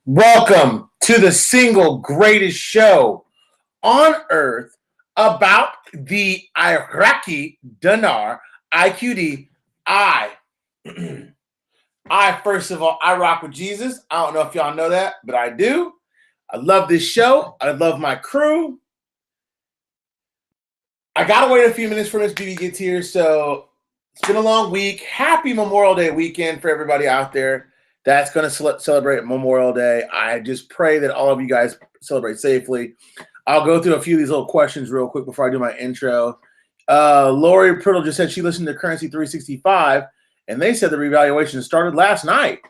Welcome to the single greatest show on earth about the Iraqi Dinar, IQD. First of all, I rock with Jesus. I don't know if y'all know that, but I do. I love this show. I love my crew. I gotta wait a few minutes for Miss BB gets here, so it's been a long week. Happy Memorial Day weekend for everybody out there that's going to celebrate Memorial Day. I just pray that all of you guys celebrate safely. I'll go through a few of these little questions real quick before I do my intro. Lori Priddle just said she listened to Currency 365, and they said the revaluation started last night.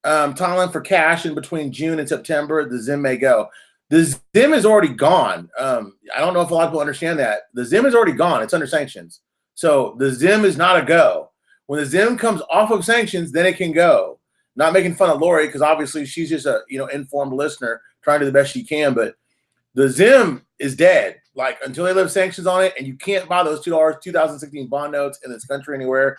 Tomlin for cash in between June and September. The Zim may go. The Zim is already gone. I don't know if a lot of people understand that. The Zim is already gone. It's under sanctions. So the Zim is not a go. When the Zim comes off of sanctions, then it can go. Not making fun of Lori because obviously she's just a informed listener trying to do the best she can. But the Zim is dead. Like until they lift sanctions on it, and you can't buy those $2 2016 bond notes in this country anywhere.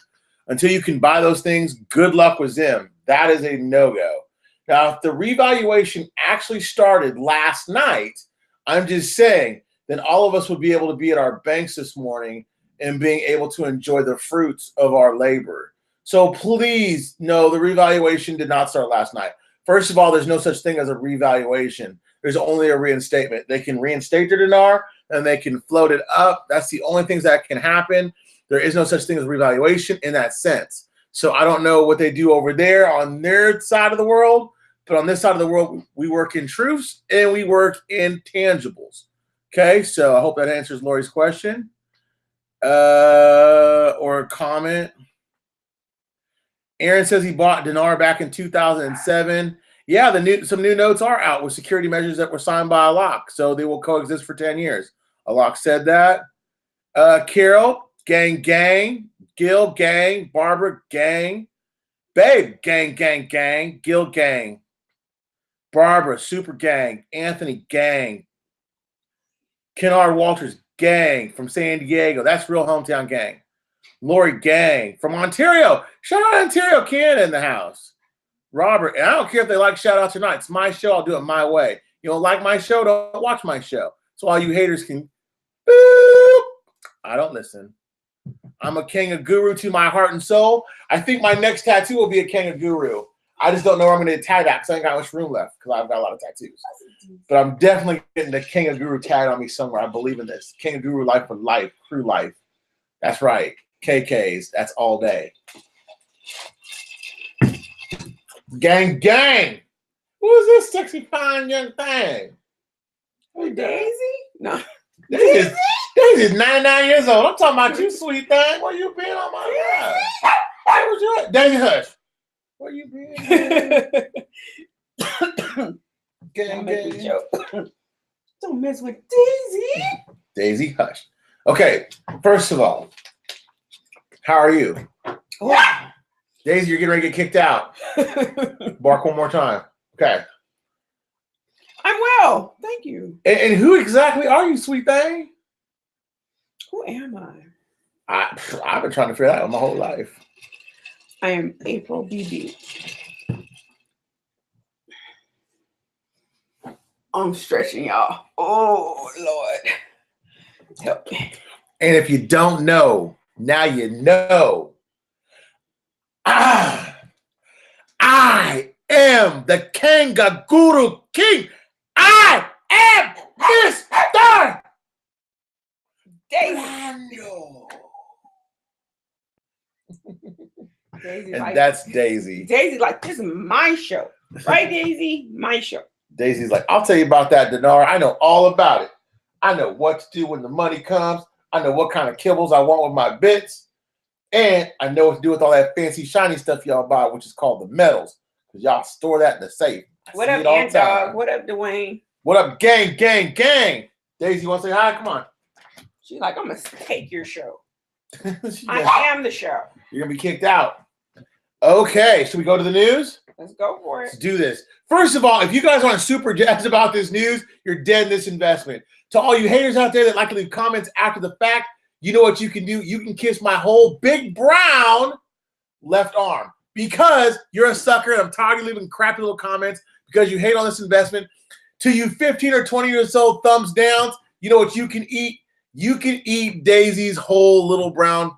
Until you can buy those things, good luck with Zim. That is a no-go. Now, if the revaluation actually started last night, I'm just saying, then all of us would be able to be at our banks this morning and being able to enjoy the fruits of our labor. So please, no, the revaluation did not start last night. First of all, there's no such thing as a revaluation. There's only a reinstatement. They can reinstate their dinar and they can float it up. That's the only things that can happen. There is no such thing as revaluation in that sense. So I don't know what they do over there on their side of the world, but on this side of the world, we work in truths and we work in tangibles. Okay, so I hope that answers Lori's question. Or a comment. Aaron says he bought dinar back in 2007. Yeah, some new notes are out with security measures that were signed by Alok, so they will coexist for 10 years. Alok said that. Carol, gang, Gil, gang, Barbara, gang, Babe, gang, Gil, gang, Barbara, super gang, Anthony, gang, Kennard Walters, gang from San Diego. That's real hometown gang. Lori, gang from Ontario. Shout out Ontario, Canada in the house. Robert, and I don't care if they like shout outs or not. It's my show. I'll do it my way. You don't like my show, don't watch my show. So all you haters can boop. I don't listen. I'm a Kangaguru to my heart and soul. I think my next tattoo will be a Kangaguru. I just don't know where I'm going to tie that because I ain't got much room left because I've got a lot of tattoos. But I'm definitely getting the Kangaguru tattooed on me somewhere. I believe in this. Kangaguru life for life, crew life. That's right. KKs. That's all day. Gang. Who is this sexy, fine young thing? Hey, Daisy? No. Daisy's 99 years old. I'm talking about you, sweet thing. Where you been on my life? Where was you at? Daisy, hush. Where you been? Gang. Don't mess with Daisy. Daisy, hush. Okay, first of all, how are you? Oh. Daisy, you're getting ready to get kicked out. Bark one more time. Okay. I'm Thank you. And who exactly are you, sweet thing? Who am I? I've been trying to figure that out my whole life. I am April BB. I'm stretching, y'all. Oh, Lord. Help me. And if you don't know, now you know. I am the Kangaguru King. I am Mr. Brando. Daisy's And like, that's Daisy. Daisy's like, this is my show. Right, Daisy? My show. Daisy's like, I'll tell you about that, Dinar. I know all about it. I know what to do when the money comes. I know what kind of kibbles I want with my bits. And I know what to do with all that fancy, shiny stuff y'all buy, which is called the metals. Because y'all store that in the safe. What up, Ant Dog? What up, Dwayne? What up, gang, gang, gang? Daisy, you want to say hi? Come on. She's like, I'm going to take your show. I I am the show. You're going to be kicked out. Okay, should we go to the news? Let's go for it. Let's do this. First of all, if you guys aren't super jazzed about this news, you're dead in this investment. To all you haters out there that like to leave comments after the fact, you know what you can do? You can kiss my whole big brown left arm because you're a sucker and I'm tired of leaving crappy little comments because you hate on this investment. To you 15 or 20 years old thumbs downs, you know what you can eat? You can eat Daisy's whole little brown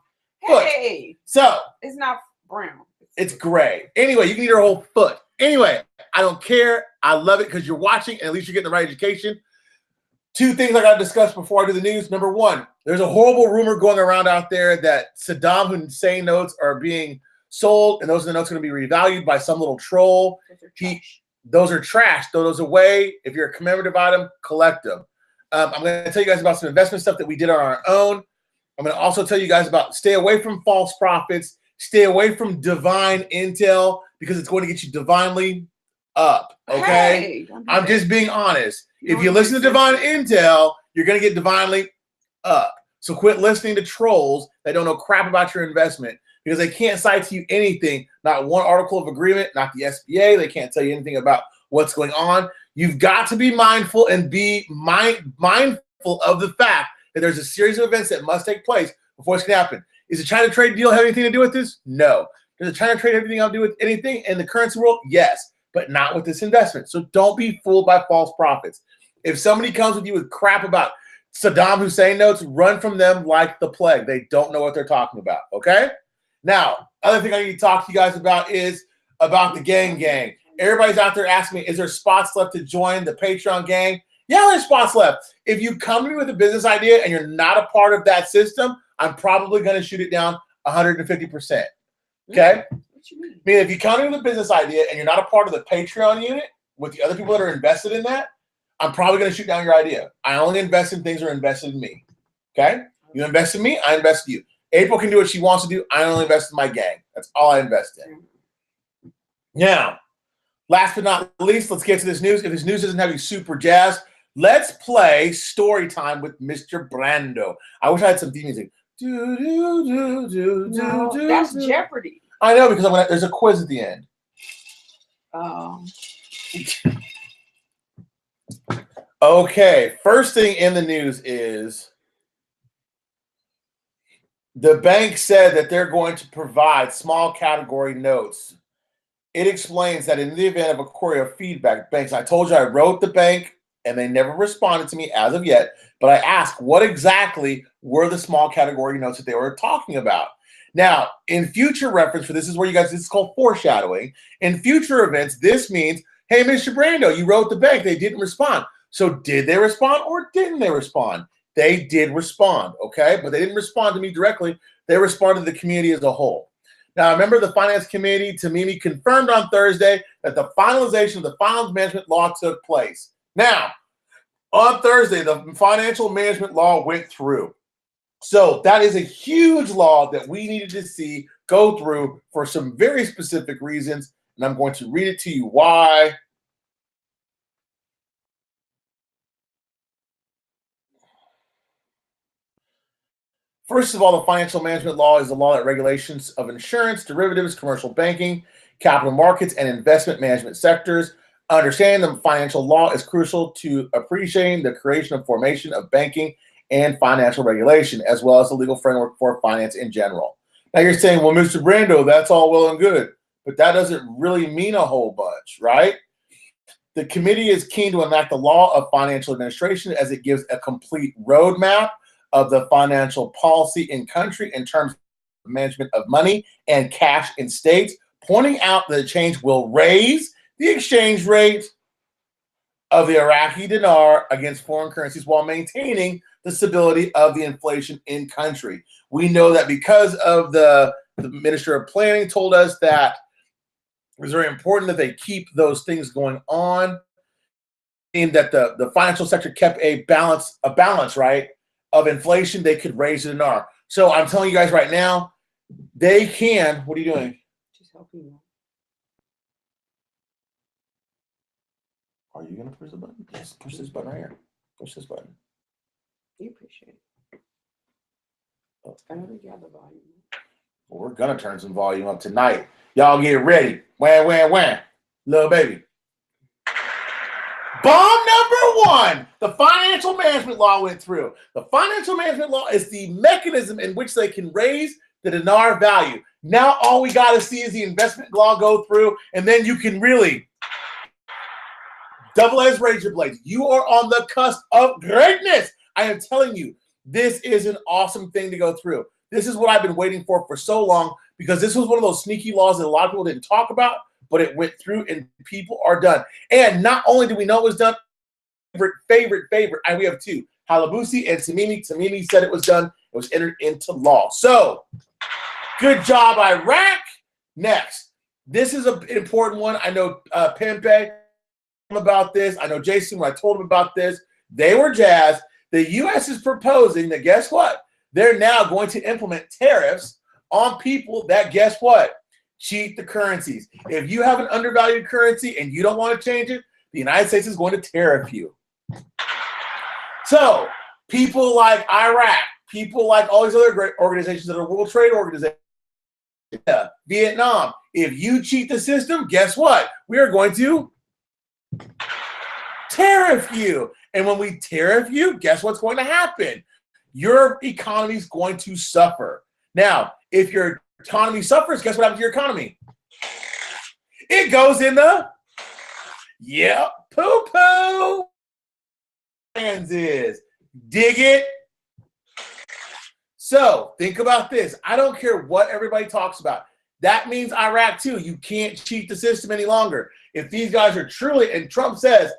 foot. Hey, so it's not brown. It's gray. Anyway, you can eat her whole foot. Anyway, I don't care. I love it because you're watching and at least you're getting the right education. Two things I got to discuss before I do the news. Number one, there's a horrible rumor going around out there that Saddam Hussein notes are being sold and those notes are going to be revalued by some little troll. Those are trash. Throw those away. If you're a commemorative item, collect them. I'm going to tell you guys about some investment stuff that we did on our own. I'm going to also tell you guys about stay away from false prophets. Stay away from divine intel because it's going to get you divinely up. Okay? Hey, I'm just being honest. If you listen to divine intel, you're going to get divinely up. So quit listening to trolls that don't know crap about your investment because they can't cite to you anything, not one article of agreement, not the SBA. They can't tell you anything about what's going on. You've got to be mindful and be mindful of the fact that there's a series of events that must take place before it's going to happen. Is the China trade deal have anything to do with this? No. Does the China trade have anything to do with anything in the currency world? Yes, but not with this investment. So don't be fooled by false prophets. If somebody comes with you with crap about Saddam Hussein notes, run from them like the plague. They don't know what they're talking about, okay? Now, other thing I need to talk to you guys about is about the gang. Everybody's out there asking me, is there spots left to join the Pateron gang? Yeah, there's spots left. If you come to me with a business idea and you're not a part of that system, I'm probably going to shoot it down 150%. Okay? What you mean? I mean, if you come to me with a business idea and you're not a part of the Patreon unit with the other people that are invested in that, I'm probably going to shoot down your idea. I only invest in things that are invested in me. Okay? You invest in me, I invest in you. April can do what she wants to do. I only invest in my gang. That's all I invest in. Now, last but not least, let's get to this news. If this news doesn't have you super jazzed, let's play story time with Mr. Brando. I wish I had some theme music. No, that's Jeopardy. I know because there's a quiz at the end. Okay, first thing in the news is the bank said that they're going to provide small category notes. It explains that in the event of a query of feedback, banks, I told you I wrote the bank and they never responded to me as of yet, but I asked what exactly were the small category notes that they were talking about. Now, in future reference for this is where you guys, this is called foreshadowing. In future events, this means, hey, Mr. Brando, you wrote the bank, they didn't respond. So did they respond or didn't they respond? They did respond, okay? But they didn't respond to me directly. They responded to the community as a whole. Now, remember the Finance Committee, Tamimi, confirmed on Thursday that the finalization of the Finance Management Law took place. Now, on Thursday, the Financial Management Law went through. So that is a huge law that we needed to see go through for some very specific reasons. And I'm going to read it to you why. First of all, the financial management law is the law that regulations of insurance, derivatives, commercial banking, capital markets, and investment management sectors. Understanding the financial law is crucial to appreciating the creation and formation of banking and financial regulation, as well as the legal framework for finance in general. Now you're saying, well, Mr. Brando, that's all well and good, but that doesn't really mean a whole bunch, right? The committee is keen to enact the law of financial administration as it gives a complete roadmap of the financial policy in country in terms of management of money and cash in states, pointing out that the change will raise the exchange rate of the Iraqi dinar against foreign currencies while maintaining the stability of the inflation in country. We know that because of the Minister of Planning told us that it was very important that they keep those things going on, and that the financial sector kept a balance, right, of inflation. They could raise the dinar. So I'm telling you guys right now, they can. What are you doing? Just helping you. Are you going to push the button? Yes, push this button right here. Push this button. You appreciate it. I don't think you have the volume. Well, we're going to turn some volume up tonight. Y'all get ready. Wham, wham, wham. Little baby. Bomb number one, the financial management law went through. The financial management law is the mechanism in which they can raise the dinar value. Now all we got to see is the investment law go through, and then you can really double-edged razor blades. You are on the cusp of greatness. I am telling you, this is an awesome thing to go through. This is what I've been waiting for so long, because this was one of those sneaky laws that a lot of people didn't talk about, but it went through and people are done. And not only do we know it was done, favorite, and we have two, Halabusi and Tamimi. Tamimi said it was done. It was entered into law. So, good job, Iraq. Next, this is an important one. I know Pempe about this. I know Jason, when I told him about this, they were jazzed. The U.S. is proposing that, guess what? They're now going to implement tariffs on people that, guess what? Cheat the currencies. If you have an undervalued currency and you don't want to change it, the United States is going to tariff you. So people like Iraq, people like all these other great organizations that are World Trade Organization, Vietnam, if you cheat the system, guess what? We are going to tariff you. And when we tariff you, guess what's going to happen? Your economy is going to suffer. Now, if your economy suffers, guess what happens to your economy? It goes in the poo-poo. Hands is. Dig it? So think about this. I don't care what everybody talks about. That means Iraq too. You can't cheat the system any longer. If these guys are truly, and Trump says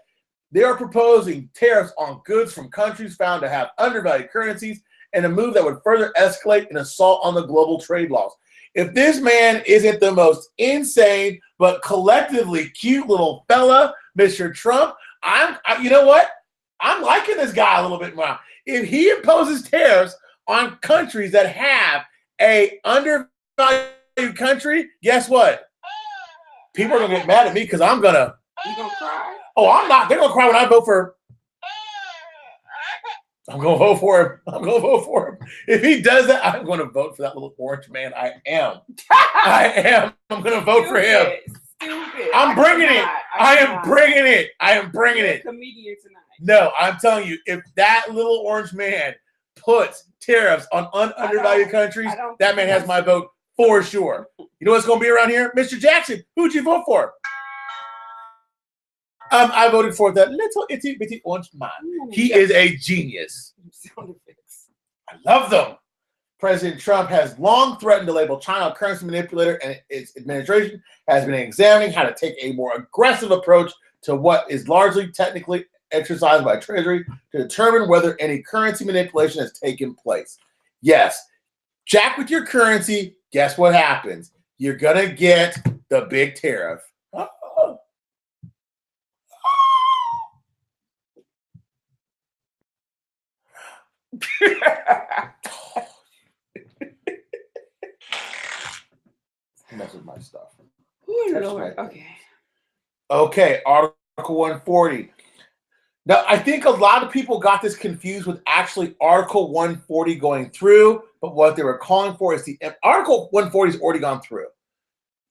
they are proposing tariffs on goods from countries found to have undervalued currencies, and a move that would further escalate an assault on the global trade laws. If this man isn't the most insane but collectively cute little fella, Mr. Trump, you know what? I'm liking this guy a little bit more. If he imposes tariffs on countries that have a undervalued country, guess what? People are gonna get mad at me because I'm gonna. You gonna cry? Oh, I'm not. They're gonna cry when I vote for. I'm gonna vote for him. I'm gonna vote for him. If he does that, I'm gonna vote for that little orange man. I am. I'm gonna vote for him. Stupid. I'm bringing it. I am bringing it. I am bringing it. Comedian tonight. No, I'm telling you, if that little orange man puts tariffs on undervalued countries, that man has my vote for sure. You know what's going to be around here? Mr. Jackson, who'd you vote for? I voted for that little itty bitty orange man. He is a genius. I love them. President Trump has long threatened to label China a currency manipulator, and its administration has been examining how to take a more aggressive approach to what is largely technically exercised by Treasury to determine whether any currency manipulation has taken place. Yes, jack with your currency, guess what happens? You're going to get the big tariff. Mess with my stuff. Lord. Okay, Article 140. Now, I think a lot of people got this confused with actually Article 140 going through, but what they were calling for is Article 140 has already gone through.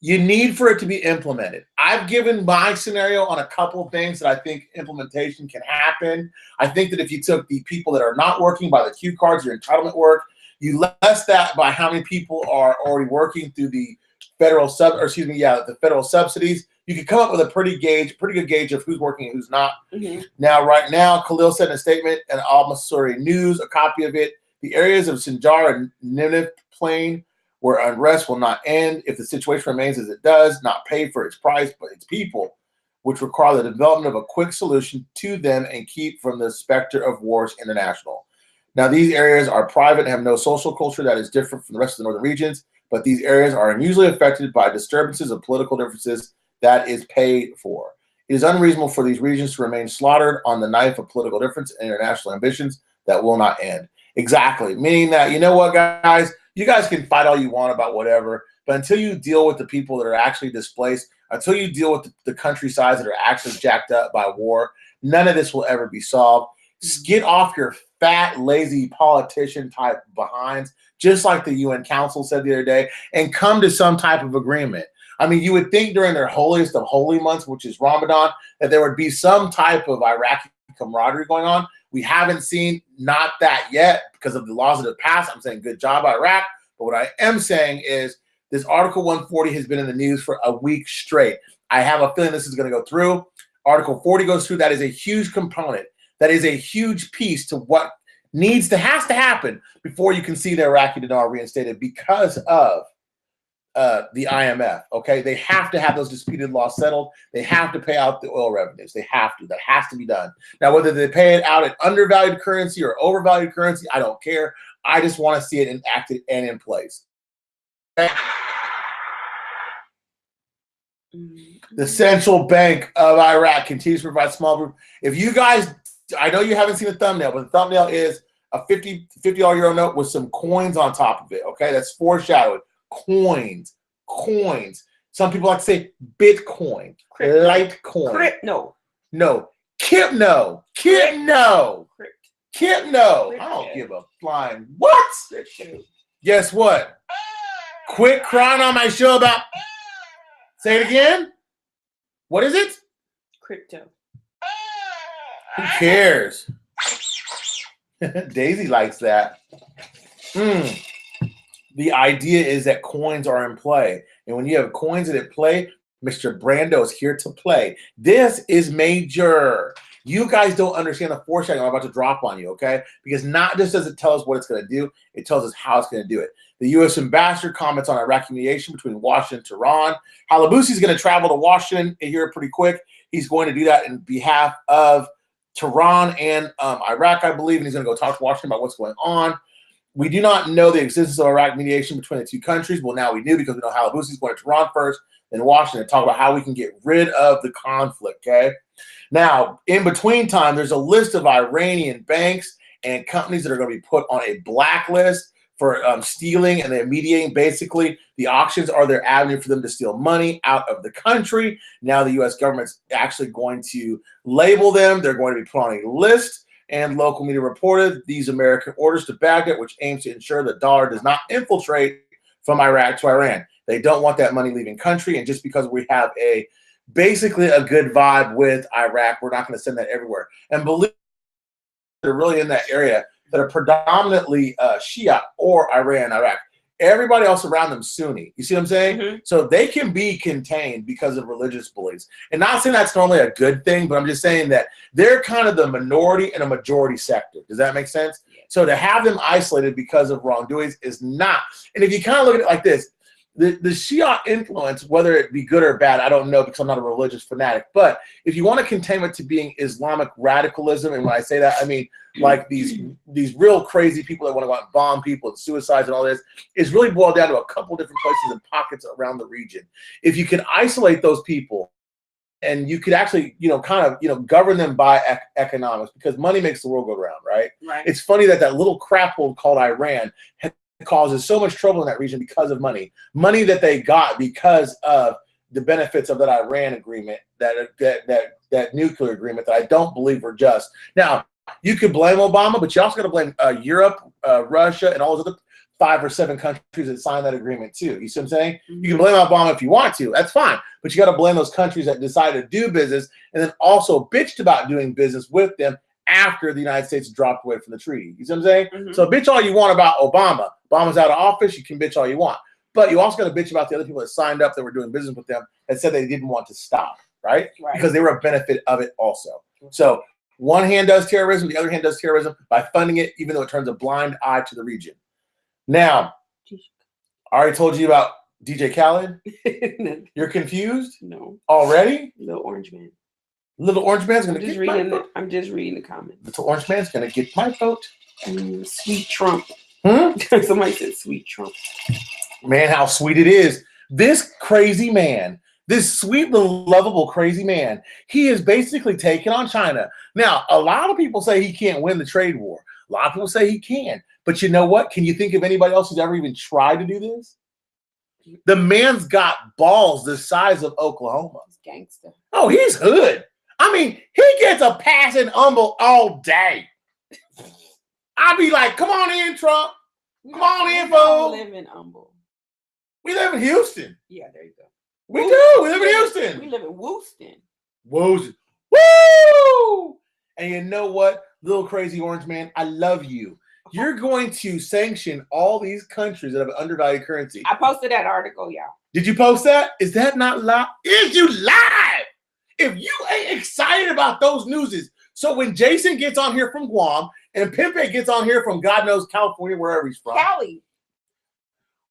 you need for it to be implemented. I've given my scenario on a couple of things that I think implementation can happen. I think that if you took the people that are not working by the Q cards, your entitlement work, you less that by how many people are already working through the federal the federal subsidies, you could come up with a pretty good gauge of who's working and who's not. Mm-hmm. Now, right now, Khalil said in a statement, and Al-Masuri News, a copy of it, the areas of Sinjar and Nineveh Plain where unrest will not end if the situation remains as it does, not pay for its price, but its people, which require the development of a quick solution to them and keep from the specter of wars international. Now, these areas are private and have no social culture that is different from the rest of the northern regions, but these areas are unusually affected by disturbances of political differences that is paid for. It is unreasonable for these regions to remain slaughtered on the knife of political difference and international ambitions that will not end. Exactly. Meaning that, you know what, guys? You guys can fight all you want about whatever, but until you deal with the people that are actually displaced, until you deal with the countrysides that are actually jacked up by war, none of this will ever be solved. Get off your fat, lazy politician type behinds, just like the UN Council said the other day, and come to some type of agreement. I mean, you would think during their holiest of holy months, which is Ramadan, that there would be some type of Iraqi camaraderie going on. We haven't seen not that yet because of the laws that have passed. I'm saying good job, Iraq. But what I am saying is this Article 140 has been in the news for a week straight. I have a feeling this is going to go through. Article 40 goes through. That is a huge component. That is a huge piece to what has to happen before you can see the Iraqi dinar reinstated because of the IMF. Okay, they have to have those disputed laws settled. They have to pay out the oil revenues. They have to. That has to be done. Now, whether they pay it out in undervalued currency or overvalued currency, I don't care. I just want to see it enacted and in place. Okay? The Central Bank of Iraq continues to provide small group. If you guys, I know you haven't seen the thumbnail, but the thumbnail is a $50 euro note with some coins on top of it. Okay, that's foreshadowed. Coins. Some people like to say Bitcoin, Litecoin. Crypto. No. Kipno. Kipno. Kipno. I don't give a flying what? Guess what? Quit crying on my show about. Say it again. What is it? Crypto. Who cares? Daisy likes that. The idea is that coins are in play. And when you have coins that at play, Mr. Brando is here to play. This is major. You guys don't understand the foreshadowing I'm about to drop on you, okay? Because not just does it tell us what it's going to do, it tells us how it's going to do it. The U.S. ambassador comments on Iraqi mediation between Washington and Tehran. Halabusi is going to travel to Washington here pretty quick. He's going to do that in behalf of Tehran and Iraq, I believe, and he's going to go talk to Washington about what's going on. We do not know the existence of Iraq mediation between the two countries. Well, now we do because we know Halabusi is going to Tehran first, then Washington, to talk about how we can get rid of the conflict, okay? Now, in between time, there's a list of Iranian banks and companies that are going to be put on a blacklist for stealing, and they're mediating. Basically, the auctions are their avenue for them to steal money out of the country. Now the U.S. government's actually going to label them. They're going to be put on a list, and local media reported these American orders to Baghdad, which aims to ensure the dollar does not infiltrate from Iraq to Iran. They don't want that money leaving country, and just because we have basically a good vibe with Iraq, we're not going to send that everywhere. And believe they're really in that area that are predominantly Shia or Iran, Iraq. Everybody else around them Sunni. You see what I'm saying? Mm-hmm. So they can be contained because of religious beliefs. And not saying that's normally a good thing, but I'm just saying that they're kind of the minority and a majority sector. Does that make sense? Yeah. So to have them isolated because of wrongdoings is not. And if you kind of look at it like this, the Shia influence, whether it be good or bad, I don't know because I'm not a religious fanatic. But if you want to contain it to being Islamic radicalism, and when I say that, I mean like these real crazy people that want to go out and bomb people and suicides and all this, is really boiled down to a couple different places and pockets around the region. If you can isolate those people, and you could actually, govern them by economics, because money makes the world go round, right? Right. It's funny that little crap hole called Iran causes so much trouble in that region because of money that they got because of the benefits of that Iran agreement, that nuclear agreement that I don't believe were just. Now, you could blame Obama, but you also got to blame Europe, Russia, and all those other 5 or 7 countries that signed that agreement too. You see what I'm saying? You can blame Obama if you want to. That's fine. But you got to blame those countries that decided to do business and then also bitched about doing business with them after the United States dropped away from the treaty. You see what I'm saying? So bitch all you want about Obama. Obama's out of office. You can bitch all you want. But you also got to bitch about the other people that signed up that were doing business with them that said they didn't want to stop, right? Because they were a benefit of it also. So one hand does terrorism, the other hand does terrorism by funding it, even though it turns a blind eye to the region. Now, I already told you about DJ Khaled. You're confused? No. Already? Little Orange Man. Little Orange Man's going to get my vote. I'm just reading the comments. Little Orange Man's going to get my vote. Sweet Trump. Somebody said sweet Trump. Man, how sweet it is. This crazy man, this sweet little lovable crazy man, he is basically taking on China. Now, a lot of people say he can't win the trade war. A lot of people say he can. But you know what? Can you think of anybody else who's ever even tried to do this? The man's got balls the size of Oklahoma. He's gangster. Oh, he's hood. I mean, he gets a passing humble all day. I'd be like, come on in, Trump. Come on in, fool. We live in Humble. We live in Houston. Yeah, there you go. We do. We live in Houston. We live in Wooston. Wooston. Woo! And you know what, little crazy orange man, I love you. You're going to sanction all these countries that have an undervalued currency. I posted that article, y'all. Did you post that? Is that not live? Is you live? If you ain't excited about those newses, so when Jason gets on here from Guam and Pimpe gets on here from God knows California, wherever he's from. Cali.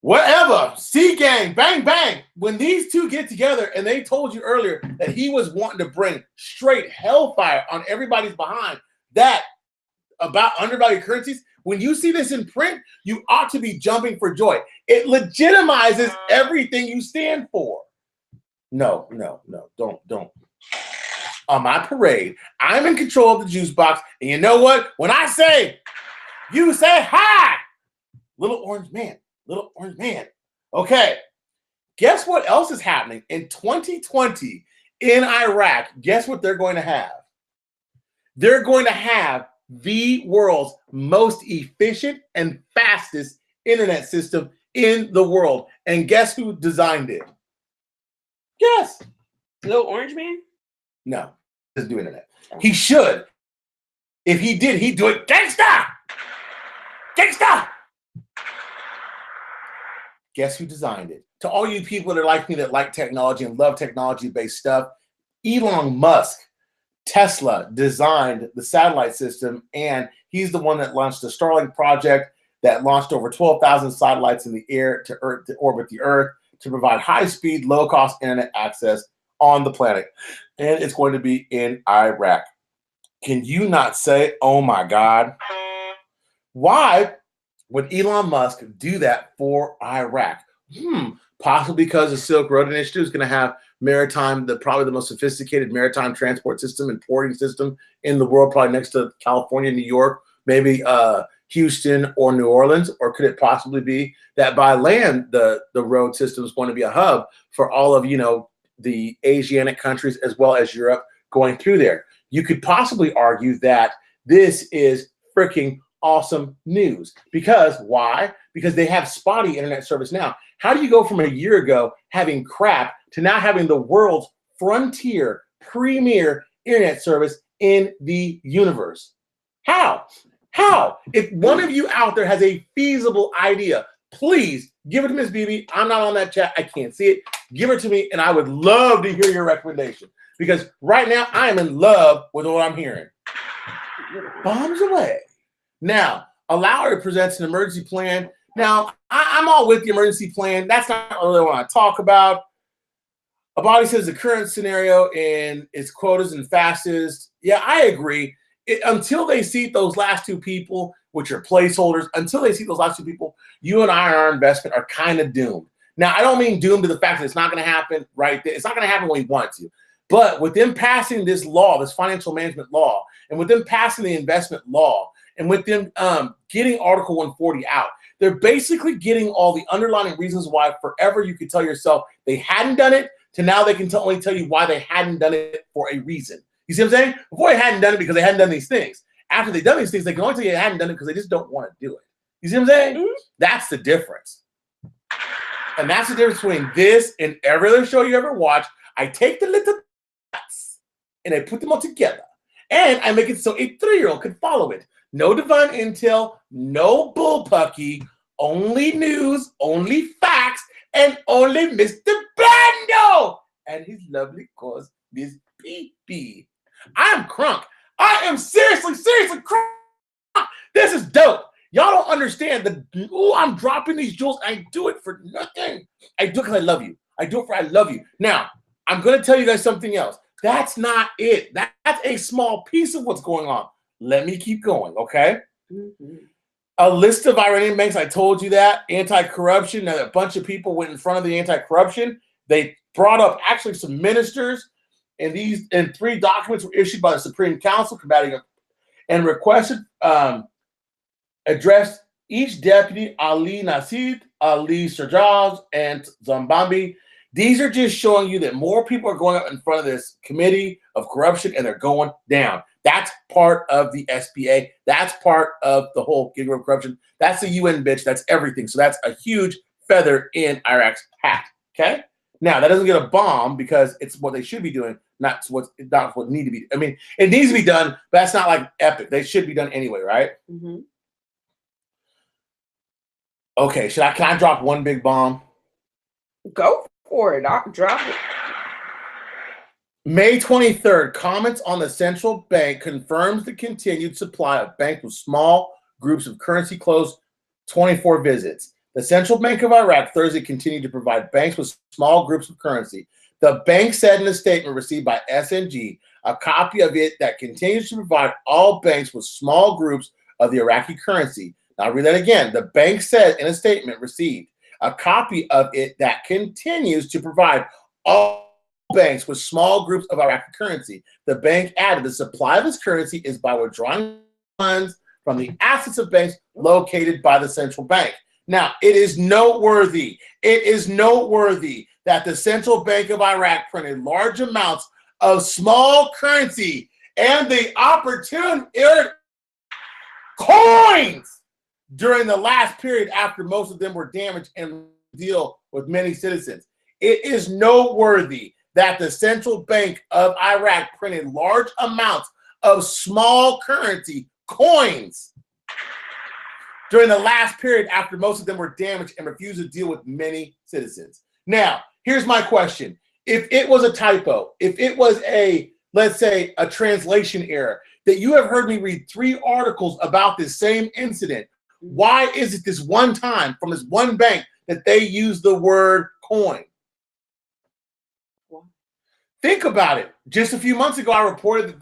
Whatever. C-Gang, bang, bang. When these two get together and they told you earlier that he was wanting to bring straight hellfire on everybody's behind that about undervalued currencies, when you see this in print, you ought to be jumping for joy. It legitimizes everything you stand for. No, don't. On my parade, I'm in control of the juice box. And you know what? When I say, you say hi, little orange man. Little orange man. Okay. Guess what else is happening in 2020 in Iraq? Guess what they're going to have? They're going to have the world's most efficient and fastest internet system in the world. And guess who designed it? Guess. Little Orange Man? No, he doesn't do internet. He should. If he did, he'd do it. Gangsta! Gangsta! Guess who designed it? To all you people that are like me that like technology and love technology-based stuff, Elon Musk, Tesla, designed the satellite system, and he's the one that launched the Starlink project that launched over 12,000 satellites in the air to orbit the Earth to provide high-speed, low-cost internet access on the planet. And it's going to be in Iraq. Can you not say, oh my God? Why would Elon Musk do that for Iraq? Possibly because the Silk Road Initiative is going to have probably the most sophisticated maritime transport system and porting system in the world, probably next to California, New York, maybe Houston or New Orleans. Or could it possibly be that by land, the road system is going to be a hub for all of, the Asiatic countries as well as Europe going through there? You could possibly argue that this is freaking awesome news. Because why? Because they have spotty internet service now. How do you go from a year ago having crap to now having the world's frontier premier internet service in the universe? How? If one of you out there has a feasible idea, please give it to Miss BB. I'm not on that chat. I can't see it. Give it to me, and I would love to hear your recommendation. Because right now, I am in love with what I'm hearing. Bombs away. Now, Lowry presents an emergency plan. Now, I'm all with the emergency plan. That's not really what I want to talk about. Abadi says the current scenario in its quotas and fastest. Yeah, I agree. Until they seat those last two people, which are placeholders, until they seat those last two people, you and I and our investment are kind of doomed. Now, I don't mean doomed to the fact that it's not going to happen right there. It's not going to happen when we want to. But with them passing this law, this financial management law, and with them passing the investment law, and with them getting Article 140 out, they're basically getting all the underlying reasons why forever you could tell yourself they hadn't done it, to now they can only tell you why they hadn't done it for a reason. You see what I'm saying? Before they hadn't done it because they hadn't done these things. After they've done these things, they can only tell you they hadn't done it because they just don't want to do it. You see what I'm saying? Mhm. That's the difference. And that's the difference between this and every other show you ever watch. I take the little dots and I put them all together. And I make it so a 3-year-old can follow it. No divine intel, no bullpucky, only news, only facts, and only Mr. Brando and his lovely cause, Miss PP. I am crunk. I am seriously crunk. This is dope. Y'all don't understand that. Ooh, I'm dropping these jewels. I do it for nothing. I do it because I love you. I do it for I love you. Now, I'm going to tell you guys something else. That's not it. That's a small piece of what's going on. Let me keep going, okay? Mm-hmm. A list of Iranian banks, I told you that. Anti-corruption, now, a bunch of people went in front of the anti-corruption. They brought up actually some ministers, and 3 documents were issued by the Supreme Council combating and requested addressed each deputy, Ali Nasid, Ali Sarjaz, and Zambambi. These are just showing you that more people are going up in front of this committee of corruption and they're going down. That's part of the SPA. That's part of the whole gig of corruption. That's the UN bitch. That's everything. So that's a huge feather in Iraq's hat. Okay? Now, that doesn't get a bomb because it's what they should be doing, not what need to be. I mean, it needs to be done, but that's not like epic. They should be done anyway, right? Mm-hmm. Okay, can I drop one big bomb? Go for it. I'll drop it. May 23rd, comments on the central bank confirms the continued supply of banks with small groups of currency closed 24 visits. The Central Bank of Iraq Thursday continued to provide banks with small groups of currency. The bank said in a statement received by SNG, a copy of it that continues to provide all banks with small groups of the Iraqi currency. Now, I'll read that again. The bank said in a statement received a copy of it that continues to provide all banks with small groups of Iraqi currency. The bank added the supply of this currency is by withdrawing funds from the assets of banks located by the central bank. Now, it is noteworthy. It is noteworthy that the Central Bank of Iraq printed large amounts of small currency and the opportune coins during the last period after most of them were damaged and deal with many citizens. It is noteworthy that the Central Bank of Iraq printed large amounts of small currency coins during the last period after most of them were damaged and refused to deal with many citizens. Now, here's my question. If it was a typo, if it was let's say, a translation error, that you have heard me read 3 articles about this same incident, why is it this one time from this one bank that they use the word coin? Think about it. Just a few months ago, I reported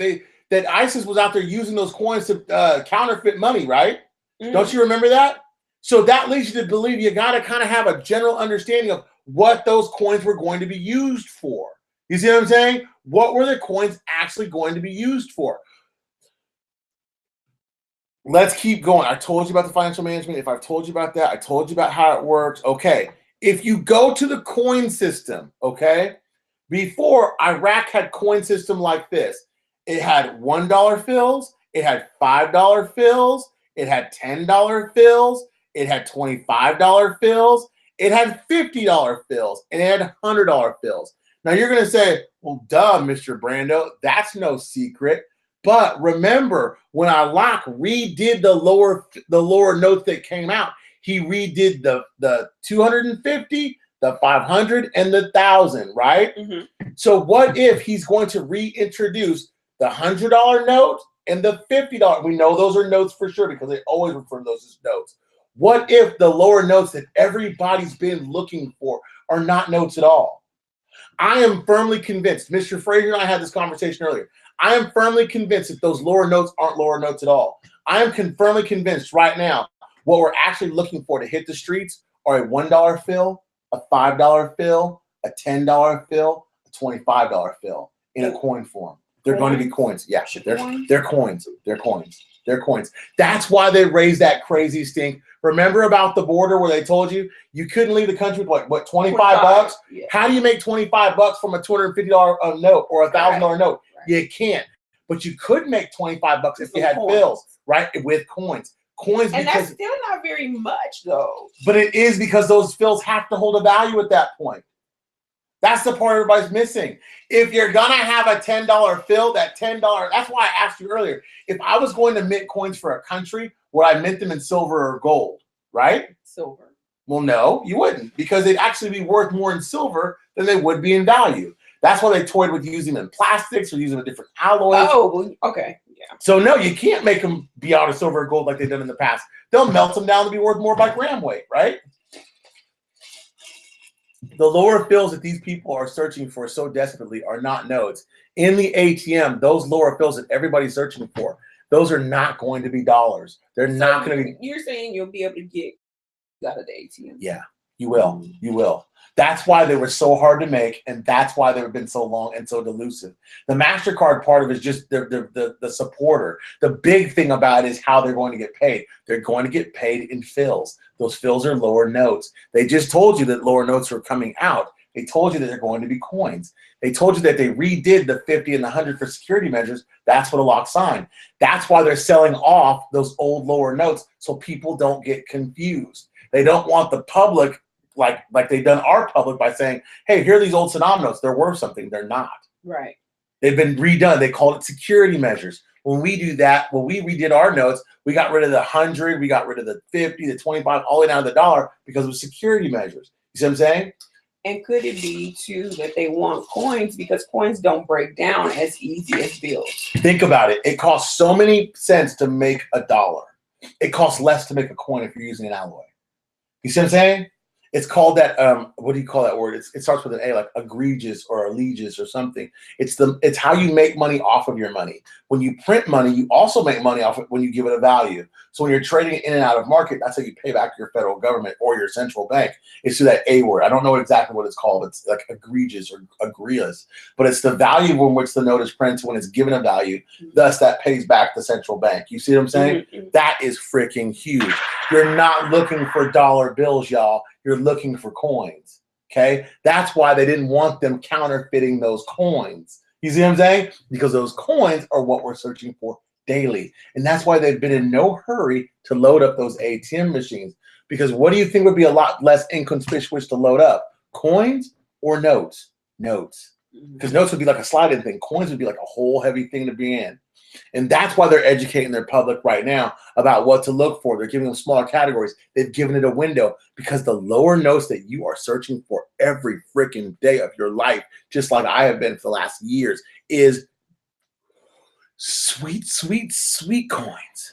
that ISIS was out there using those coins to counterfeit money, right? Mm. Don't you remember that? So that leads you to believe you got to kind of have a general understanding of what those coins were going to be used for. You see what I'm saying? What were the coins actually going to be used for? Let's keep going. I told you about the financial management. If I've told you about that, I told you about how it works. Okay. If you go to the coin system, okay, before Iraq had coin system like this. It had $1 bills, it had $5 bills, it had $10 bills, it had $25 bills, it had $50 bills, and it had $100 bills. Now you're going to say, well, duh, Mr. Brando, that's no secret. But remember, when Iraq redid the lower notes that came out, he redid the 250, the 500, and the 1,000, right? Mm-hmm. So what if he's going to reintroduce the $100 note and the $50? We know those are notes for sure because they always refer to those as notes. What if the lower notes that everybody's been looking for are not notes at all? I am firmly convinced, Mr. Fraser and I had this conversation earlier. I am firmly convinced that those lower notes aren't lower notes at all. I am firmly convinced right now what we're actually looking for to hit the streets are a $1 bill, a $5 bill, a $10 bill, a $25 bill in a coin form. They're going to be coins. Yeah, they're coins. They're coins. They're coins. That's why they raised that crazy stink. Remember about the border where they told you couldn't leave the country with what 25 bucks? Yeah. How do you make 25 bucks from a $250 note or a $1,000 note? Right. You can't. But you could make 25 bucks if you had bills, right? With coins. Coins, And because that's still not very much, though. but it is because those fills have to hold a value at that point. That's the part everybody's missing. If you're gonna have a $10 fill, that $10, that's why I asked you earlier. If I was going to mint coins for a country, would I mint them in silver or gold? Right? Silver. Well, no, you wouldn't, because they'd actually be worth more in silver than they would be in value. That's why they toyed with using them in plastics or using them in different alloys. Oh, well, okay. Yeah. So no, you can't make them be out of silver or gold like they've done in the past. They'll melt them down to be worth more by gram weight, right? The lower fills that these people are searching for so desperately are not notes. In the ATM, those lower fills that everybody's searching for, those are not going to be dollars. They're not going to be. You're saying you'll be able to get out of the ATM? Yeah, you will. You will. That's why they were so hard to make, and that's why they've been so long and so delusive. The MasterCard part of it is just the supporter. The big thing about it is how they're going to get paid. They're going to get paid in fills. Those fills are lower notes. They just told you that lower notes are coming out. They told you that they're going to be coins. They told you that they redid the 50 and the 100 for security measures. That's what a lock sign. That's why they're selling off those old lower notes so people don't get confused. They don't want the public, like they've done our public, by saying, hey, here are these old Saddam notes. They're worth something. They're not. Right. They've been redone. They called it security measures. When we do that, when we redid our notes, we got rid of the 100, we got rid of the 50, the 25, all the way down to the dollar because of security measures. You see what I'm saying? And could it be, too, that they want coins because coins don't break down as easy as bills? Think about it. It costs so many cents to make a dollar. It costs less to make a coin if you're using an alloy. You see what I'm saying? It's called that, what do you call that word? It starts with an A, like egregious or allegiance or something. It's how you make money off of your money. When you print money, you also make money off it when you give it a value. So when you're trading in and out of market, that's how you pay back your federal government or your central bank. It's through that A word. I don't know exactly what it's called. It's like egregious or egregious, but it's the value in which the note is printed when it's given a value. Thus, that pays back the central bank. You see what I'm saying? Mm-hmm. That is freaking huge. You're not looking for dollar bills, y'all. You're looking for coins, okay? That's why they didn't want them counterfeiting those coins. You see what I'm saying? Because those coins are what we're searching for daily. And that's why they've been in no hurry to load up those ATM machines. Because what do you think would be a lot less inconspicuous to load up? Coins or notes? Notes. Because notes would be like a slide-in thing. Coins would be like a whole heavy thing to be in. And that's why they're educating their public right now about what to look for. They're giving them smaller categories. They've given it a window because the lower notes that you are searching for every freaking day of your life, just like I have been for the last years, is sweet, sweet, sweet coins.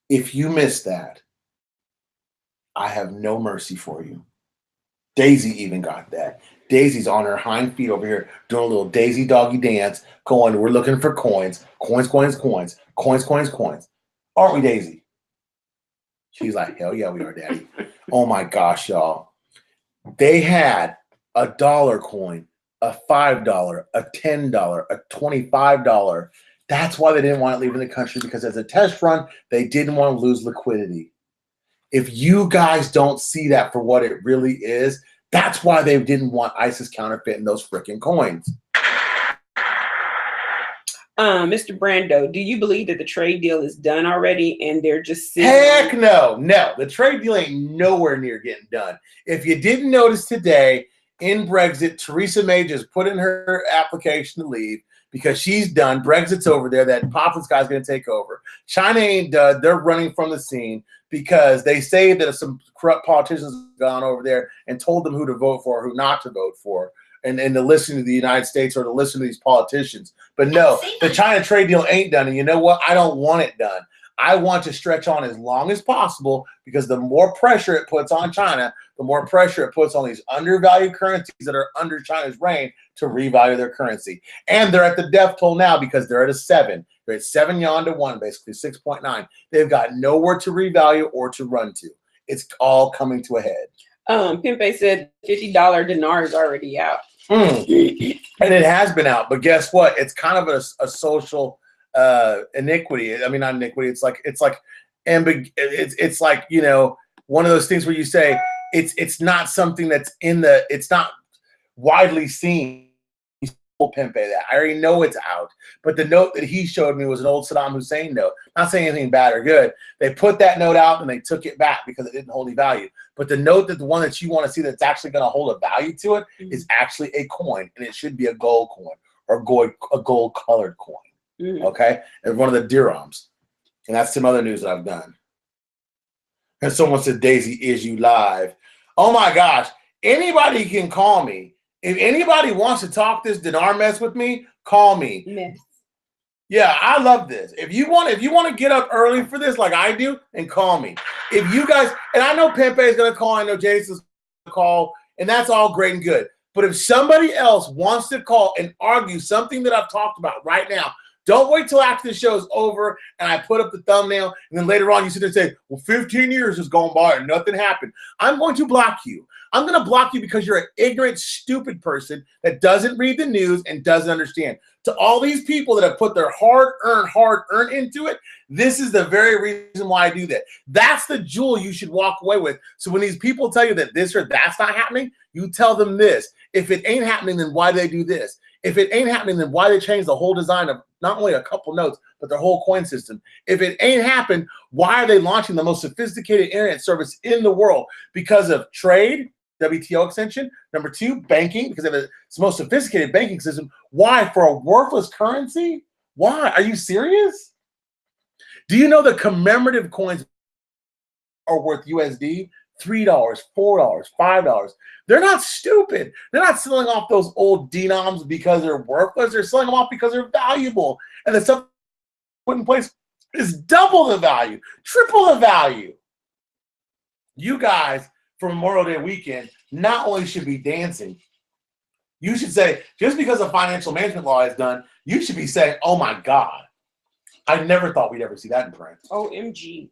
If you miss that, I have no mercy for you. Daisy even got that. Daisy's on her hind feet over here doing a little Daisy doggy dance, going, we're looking for coins. Coins, coins, coins. Coins, coins, coins. Aren't we, Daisy? She's like, hell yeah, we are, Daddy. Oh my gosh, y'all. They had a dollar coin, a $5, a $10, a $25. That's why they didn't want it leaving the country, because as a test run, they didn't want to lose liquidity. If you guys don't see that for what it really is, that's why they didn't want ISIS counterfeiting those freaking coins. Mr. Brando, do you believe that the trade deal is done already and they're just sitting? Heck no. No, the trade deal ain't nowhere near getting done. If you didn't notice today, in Brexit, Theresa May just put in her application to leave because she's done. Brexit's over there. That populist guy's going to take over. China ain't done. They're running from the scene because they say that some corrupt politicians have gone over there and told them who to vote for, who not to vote for, and to listen to the United States or to listen to these politicians. But no, the China trade deal ain't done. And you know what? I don't want it done. I want to stretch on as long as possible, because the more pressure it puts on China, the more pressure it puts on these undervalued currencies that are under China's reign to revalue their currency. And they're at the death toll now because they're at a 7. They're at 7 yuan to 1, basically 6.9. They've got nowhere to revalue or to run to. It's all coming to a head. Pimpe said $50 dinar is already out. And it has been out, but guess what? It's kind of a social iniquity. I mean, not iniquity. It's like it's like, you know, one of those things where you say it's not something that's it's not widely seen. Pempe that. I already know it's out. But the note that he showed me was an old Saddam Hussein note. Not saying anything bad or good. They put that note out and they took it back because it didn't hold any value. But the note that the one that you want to see that's actually going to hold a value to it is actually a coin, and it should be a gold coin or a gold colored coin. Okay? And one of the dirhams. And that's some other news that I've done. And someone said, Daisy, is you live? Oh my gosh. Anybody can call me. If anybody wants to talk this dinar mess with me, call me. Mess. Yeah, I love this. If you want to get up early for this like I do, and call me. If you guys, and I know Pempe is going to call, I know Jason's going to call, and that's all great and good. But if somebody else wants to call and argue something that I've talked about right now, don't wait till after the show is over and I put up the thumbnail, and then later on you sit there and say, well, 15 years has gone by and nothing happened. I'm going to block you. I'm going to block you because you're an ignorant, stupid person that doesn't read the news and doesn't understand. To all these people that have put their hard-earned into it, this is the very reason why I do that. That's the jewel you should walk away with. So when these people tell you that this or that's not happening, you tell them this. If it ain't happening, then why do they do this? If it ain't happening, then why they change the whole design of not only a couple notes, but their whole coin system? If it ain't happened, why are they launching the most sophisticated internet service in the world? Because of trade, WTO extension. Number two, banking, because they have the most sophisticated banking system. Why? For a worthless currency? Why? Are you serious? Do you know the commemorative coins are worth USD? $3, $4, $5. They're not stupid. They're not selling off those old denoms because they're worthless. They're selling them off because they're valuable. And the stuff put in place is double the value, triple the value. You guys, for Memorial Day weekend, not only should be dancing, you should say, just because a financial management law is done, you should be saying, oh my God, I never thought we'd ever see that in print. OMG.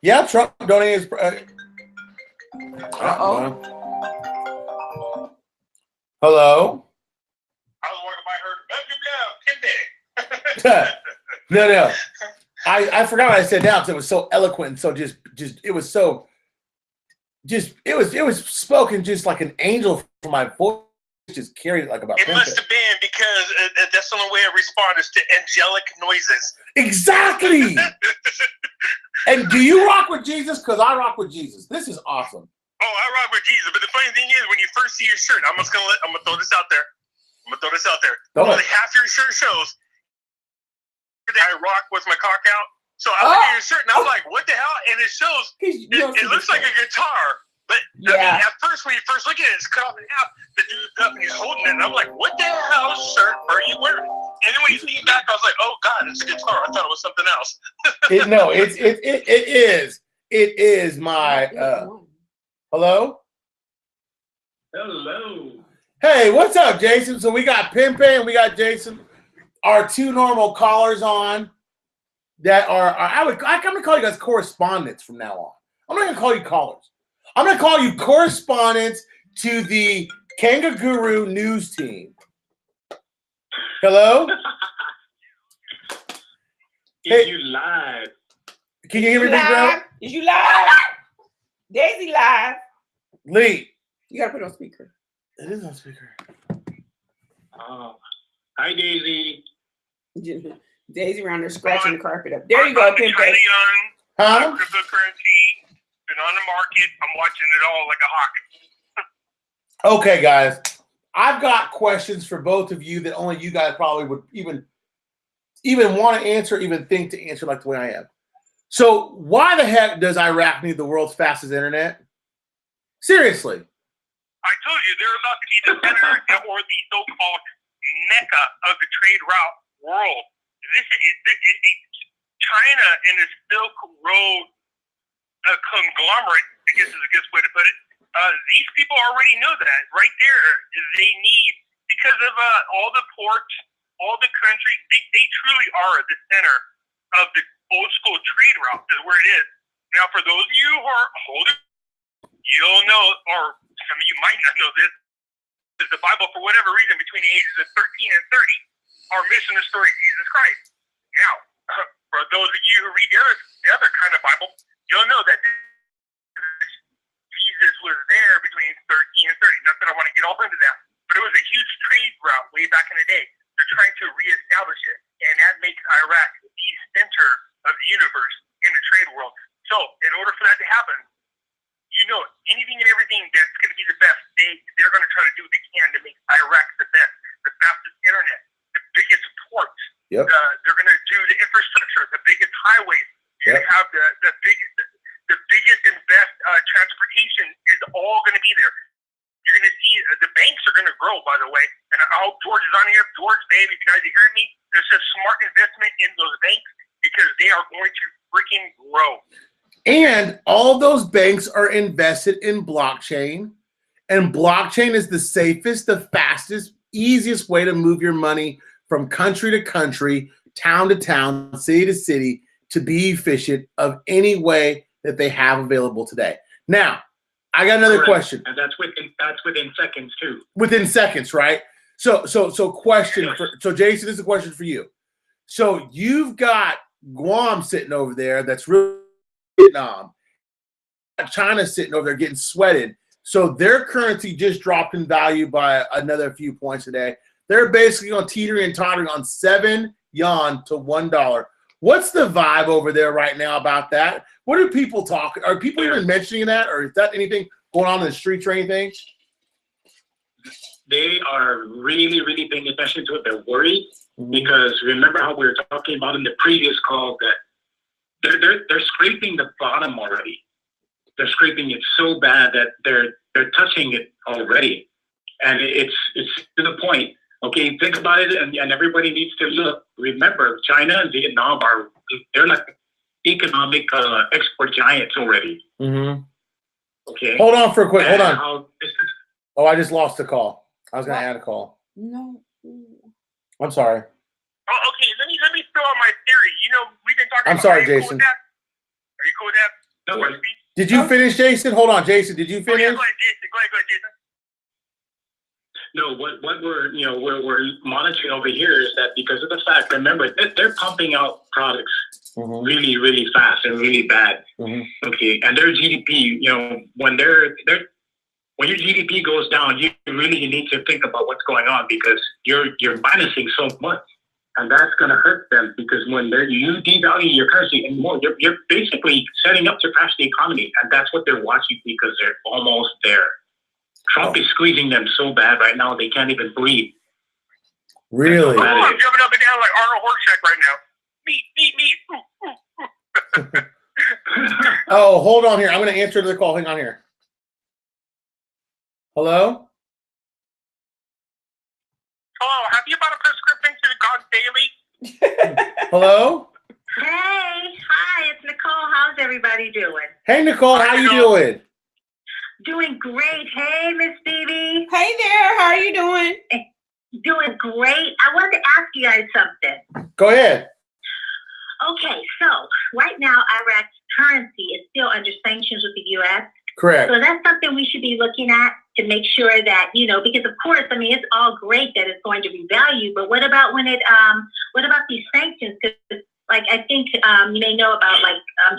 Yeah, Trump donated his. Hello? I was walking by her. No. I forgot what I said now because it was so eloquent and so just it was so it was spoken just like an angel from my voice, just carried it like about. It must have been because that's the only way I respond is to angelic noises. Exactly. And do you rock with Jesus? Because I rock with Jesus. This is awesome. Oh, I rock with Jesus. But the funny thing is, when you first see your shirt, I'm gonna throw this out there. Only half your shirt shows that I rock with my cock out. So I look at your shirt and I'm like, what the hell? And it shows, it looks like a guitar. But I mean, at first, when you first look at it, it's cut off in half. The dude's up and he's holding it. And I'm like, what the hell shirt are you wearing? And then when you lean back, I was like, oh God, it's a guitar. I thought it was something else. It is my hello? Hello. Hey, what's up, Jason? So we got Pempe and we got Jason, our two normal callers on that are I'm gonna call you guys correspondents from now on. I'm not gonna call you callers. I'm gonna call you correspondents to the Kangaguru news team. Hello? Is you live? Can you hear me, Big Bro? Is you live? Daisy live. Lee. You gotta put it on speaker. It is on speaker. Oh. Hi, Daisy. Daisy around there scratching the carpet up. There you go, Pimp. Kind of young. Huh? Cryptocurrency. Been on the market. I'm watching it all like a hawk. Okay, guys. I've got questions for both of you that only you guys probably would even want to answer, even think to answer like the way I am. So why the heck does Iraq need the world's fastest internet? Seriously. I told you, they're about to be the center or the so-called mecca of the trade route world. This is China and the Silk Road conglomerate, I guess is a good way to put it. These people already know that. Right there, they need, because of all the ports, all the countries, they truly are the center of the old school trade route is where it is. Now, for those of you who are older, you'll know, or some of you might not know this, is the Bible, for whatever reason, between the ages of 13 and 30, are missing the story of Jesus Christ. Now, for those of you who read the other kind of Bible, you'll know that Jesus was there between 13 and 30. Not that I want to get all into that, but it was a huge trade route way back in the day. They're trying to reestablish it, and that makes Iraq the center of the universe in the trade world. So, in order for that to happen, anything and everything that's going to be the best, they're going to try to do what they can to make Iraq the best, the fastest internet, the biggest ports. Yep. They're going to do the infrastructure, the biggest highways. You're going to have the biggest and best transportation is all going to be there. You're going to see the banks are going to grow, by the way. And I hope George is on here. George, baby, if you guys are hearing me, there's a smart investment in those banks because they are going to freaking grow. And all those banks are invested in blockchain. And blockchain is the safest, the fastest, easiest way to move your money from country to country, town to town, city to city, to be efficient of any way that they have available today. Now, I got another question. And that's within seconds too. Within seconds, right? So question so Jason, this is a question for you. So you've got Guam sitting over there that's really Vietnam. China sitting over there getting sweated. So their currency just dropped in value by another few points today. They're basically on teetering and tottering on 7 yuan to $1. What's the vibe over there right now about that? What are people talking? Are people even mentioning that, or is that anything going on in the streets or anything? They are really, really paying attention to it. They're worried because remember how we were talking about in the previous call that they're scraping the bottom already. They're scraping it so bad that they're touching it already, and it's to the point. Okay, think about it, and everybody needs to look. Remember, China and Vietnam they're like economic export giants already. Mm-hmm. Okay. Hold on for a quick. Hold on. Oh, I just lost the call. I was going to add a call. No. I'm sorry. Oh, okay. Let me fill out my theory. We've been talking. I'm about, sorry, are you Jason. Cool with that? Are you cool with that? No worries. Did you finish, Jason? Hold on, Jason. Did you finish? Oh, yeah, go ahead, Jason. Go ahead, Jason. No, what we're monitoring over here is that because of the fact, remember, they're pumping out products really, really fast and really bad. Mm-hmm. Okay, and their GDP, when when your GDP goes down, you really need to think about what's going on because you're minusing so much, and that's going to hurt them because when you devalue your currency anymore, you're basically setting up to crash the economy, and that's what they're watching because they're almost there. Trump is squeezing them so bad right now they can't even breathe. Really? Oh, I'm jumping up and down like Arnold Horseshack right now. Me. Ooh, ooh. Oh, hold on here. I'm going to answer the call. Hang on here. Hello? Hello, have you bought a prescription to the God's Daily? Hello? Hey, hi, it's Nicole. How's everybody doing? Hey, Nicole. How you doing? Doing great. Hey, Miss Phoebe. Hey there, how are you doing? Doing great. I wanted to ask you guys something. Go ahead. Okay, so right now Iraq's currency is still under sanctions with the U.S. Correct. So that's something we should be looking at to make sure that, because of course, it's all great that it's going to revalue, but what about when what about these sanctions? Because, I think you may know about,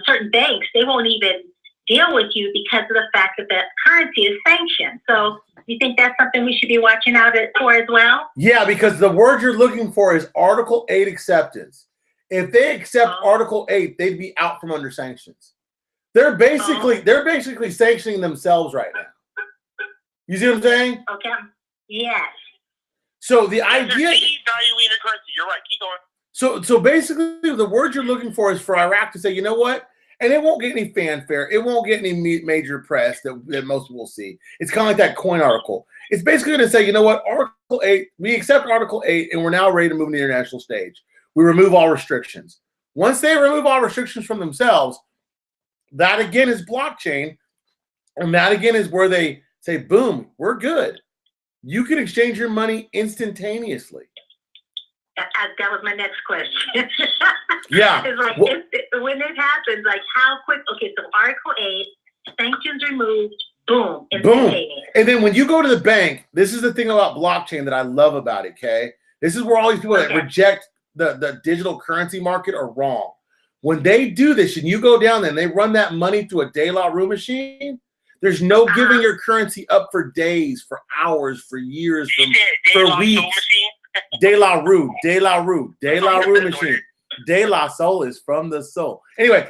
certain banks, they won't even deal with you because of the fact that the currency is sanctioned. So you think that's something we should be watching out for as well? Yeah, because the word you're looking for is Article 8 acceptance. If they accept Article 8, they'd be out from under sanctions. They're basically sanctioning themselves right now. You see what I'm saying? Okay. Yes. So the They're idea devaluing the currency. You're right. Keep going. So basically the word you're looking for is for Iraq to say, you know what? And it won't get any fanfare. It won't get any major press that most people will see. It's kind of like that coin article. It's basically going to say, you know what? Article 8, we accept Article 8, and we're now ready to move to the international stage. We remove all restrictions. Once they remove all restrictions from themselves, that again is blockchain. And that again is where they say, boom, we're good. You can exchange your money instantaneously. That was my next question. Yeah. It's like, when it happens, how quick? Okay, so Article 8, sanctions removed, boom, instantaneous. And then when you go to the bank, this is the thing about blockchain that I love about it, okay? This is where all these people that reject the digital currency market are wrong. When they do this and you go down there and they run that money through a De La Rue machine, There's no giving your currency up for days, for hours, for years, for weeks. De La Rue, De La Rue, De La Rue machine. De La Soul is from the soul. Anyway,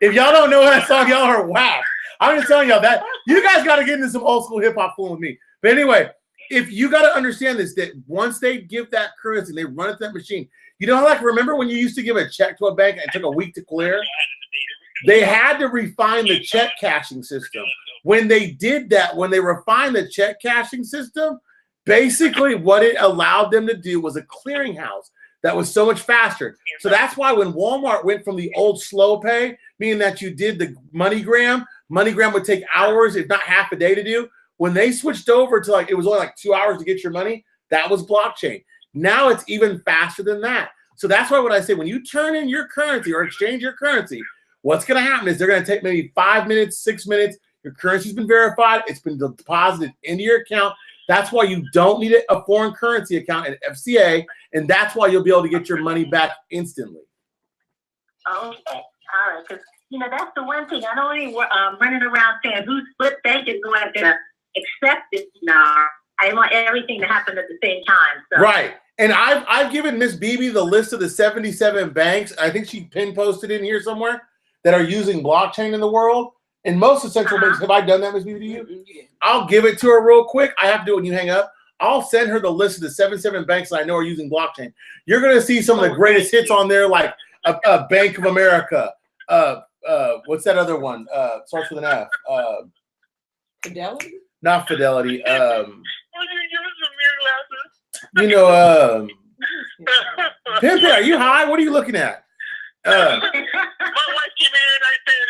if y'all don't know that song, y'all are whack. I'm just telling y'all that you guys got to get into some old school hip hop fooling with me. But anyway, if you got to understand this, that once they give that currency, they run it to that machine. You know, like remember when you used to give a check to a bank and it took a week to clear? They had to refine the check cashing system. When they did that, when they refined the check cashing system, basically what it allowed them to do was a clearinghouse that was so much faster. So that's why when Walmart went from the old slow pay, meaning that you did the MoneyGram would take hours, if not half a day to do. When they switched over to like, it was only like 2 hours to get your money, that was blockchain. Now it's even faster than that. So that's why when I say, when you turn in your currency or exchange your currency, what's going to happen is they're going to take maybe 5 minutes, 6 minutes. Your currency's been verified. It's been deposited into your account. That's why you don't need a foreign currency account at FCA, and that's why you'll be able to get your money back instantly. Okay, all right, because that's the one thing. I don't even running around saying whose split bank is going to accept it now. I want everything to happen at the same time. So. Right, and I've given Miss Bibi the list of the 77 banks. I think she pin posted in here somewhere that are using blockchain in the world. And most of the central banks, have I done that, Ms. Bibi, to you? I'll give it to her real quick. I have to do it when you hang up. I'll send her the list of the 77 banks that I know are using blockchain. You're going to see some of the greatest hits on there, like Bank of America. What's that other one? Starts with an F. Fidelity? Not Fidelity. Pimpin, are you high? What are you looking at? My wife came in and I said,